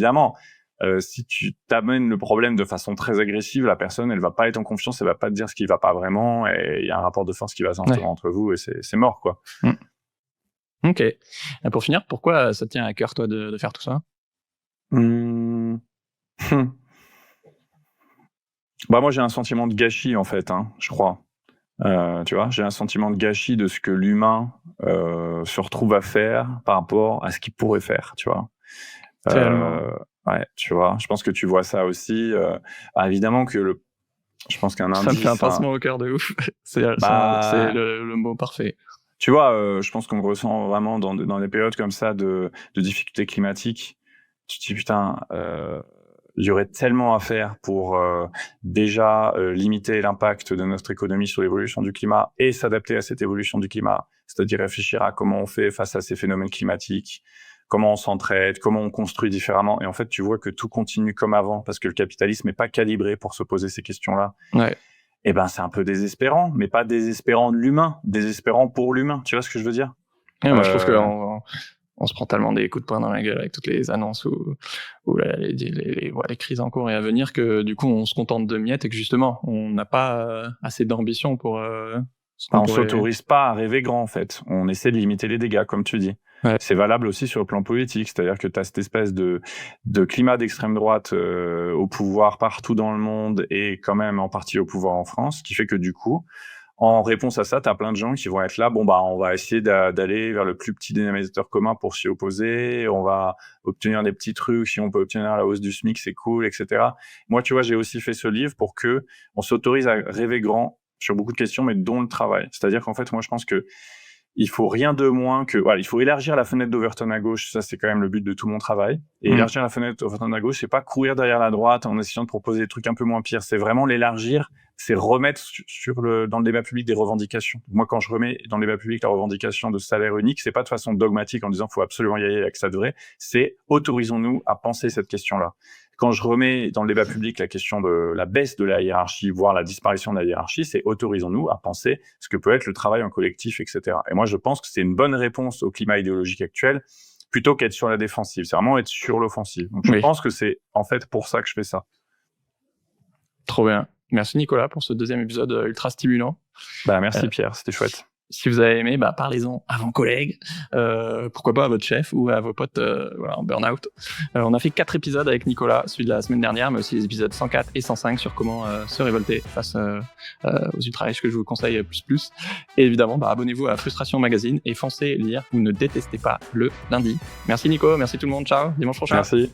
t'amènes le problème de façon très agressive, la personne elle va pas être en confiance, elle va pas te dire ce qui va pas vraiment et il y a un rapport de force qui va s'instaurer entre vous et c'est mort quoi. Ok. Et pour finir, pourquoi ça te tient à cœur toi de faire tout ça? Moi j'ai un sentiment de gâchis en fait, je crois. Tu vois, j'ai un sentiment de gâchis de ce que l'humain se retrouve à faire par rapport à ce qu'il pourrait faire, tu vois. Ouais, tu vois, je pense que tu vois ça aussi. Évidemment que je pense qu'un indice... Ça me fait un pincement au cœur de ouf. C'est le mot parfait. Tu vois, je pense qu'on le ressent vraiment dans des périodes comme ça de difficultés climatiques. Tu te dis, putain... il y aurait tellement à faire pour déjà limiter l'impact de notre économie sur l'évolution du climat et s'adapter à cette évolution du climat, c'est-à-dire réfléchir à comment on fait face à ces phénomènes climatiques, comment on s'entraide, comment on construit différemment. Et en fait, tu vois que tout continue comme avant parce que le capitalisme n'est pas calibré pour se poser ces questions-là. Ouais. Et c'est un peu désespérant, mais pas désespérant de l'humain, désespérant pour l'humain. Tu vois ce que je veux dire? Moi, je trouve que on se prend tellement des coups de poing dans la gueule avec toutes les annonces ou les crises en cours et à venir que du coup on se contente de miettes et que justement on n'a pas assez d'ambition pour on s'autorise pas à rêver grand en fait. On essaie de limiter les dégâts comme tu dis. Ouais. C'est valable aussi sur le plan politique, c'est-à-dire que tu as cette espèce de climat d'extrême droite au pouvoir partout dans le monde et quand même en partie au pouvoir en France, qui fait que du coup en réponse à ça, tu as plein de gens qui vont être là, on va essayer d'aller vers le plus petit dénominateur commun pour s'y opposer, on va obtenir des petits trucs, si on peut obtenir la hausse du SMIC, c'est cool, etc. Moi, tu vois, j'ai aussi fait ce livre pour que on s'autorise à rêver grand sur beaucoup de questions, mais dont le travail. C'est-à-dire qu'en fait, moi, je pense que il faut rien de moins que... il faut élargir la fenêtre d'Overton à gauche, ça c'est quand même le but de tout mon travail. Et élargir la fenêtre d'Overton à gauche, c'est pas courir derrière la droite en essayant de proposer des trucs un peu moins pires, c'est vraiment l'élargir, c'est remettre dans le débat public des revendications. Moi, quand je remets dans le débat public la revendication de salaire unique, c'est pas de façon dogmatique en disant faut absolument y aller avec ça de vrai, c'est autorisons-nous à penser cette question-là. quand je remets dans le débat public la question de la baisse de la hiérarchie, voire la disparition de la hiérarchie, c'est autorisons-nous à penser ce que peut être le travail en collectif, etc. Et moi, je pense que c'est une bonne réponse au climat idéologique actuel, plutôt qu'être sur la défensive. C'est vraiment être sur l'offensive. Donc, je pense que c'est en fait pour ça que je fais ça. Trop bien. Merci Nicolas pour ce deuxième épisode ultra stimulant. Merci Pierre, c'était chouette. Si vous avez aimé, parlez-en à vos collègues, pourquoi pas à votre chef ou à vos potes en burn-out. On a fait 4 épisodes avec Nicolas, celui de la semaine dernière, mais aussi les épisodes 104 et 105 sur comment se révolter face aux ultra-riches que je vous conseille plus. Et évidemment, abonnez-vous à Frustration Magazine et foncez lire Vous ne détestez pas le lundi. Merci Nico, merci tout le monde, ciao, dimanche prochain. Merci.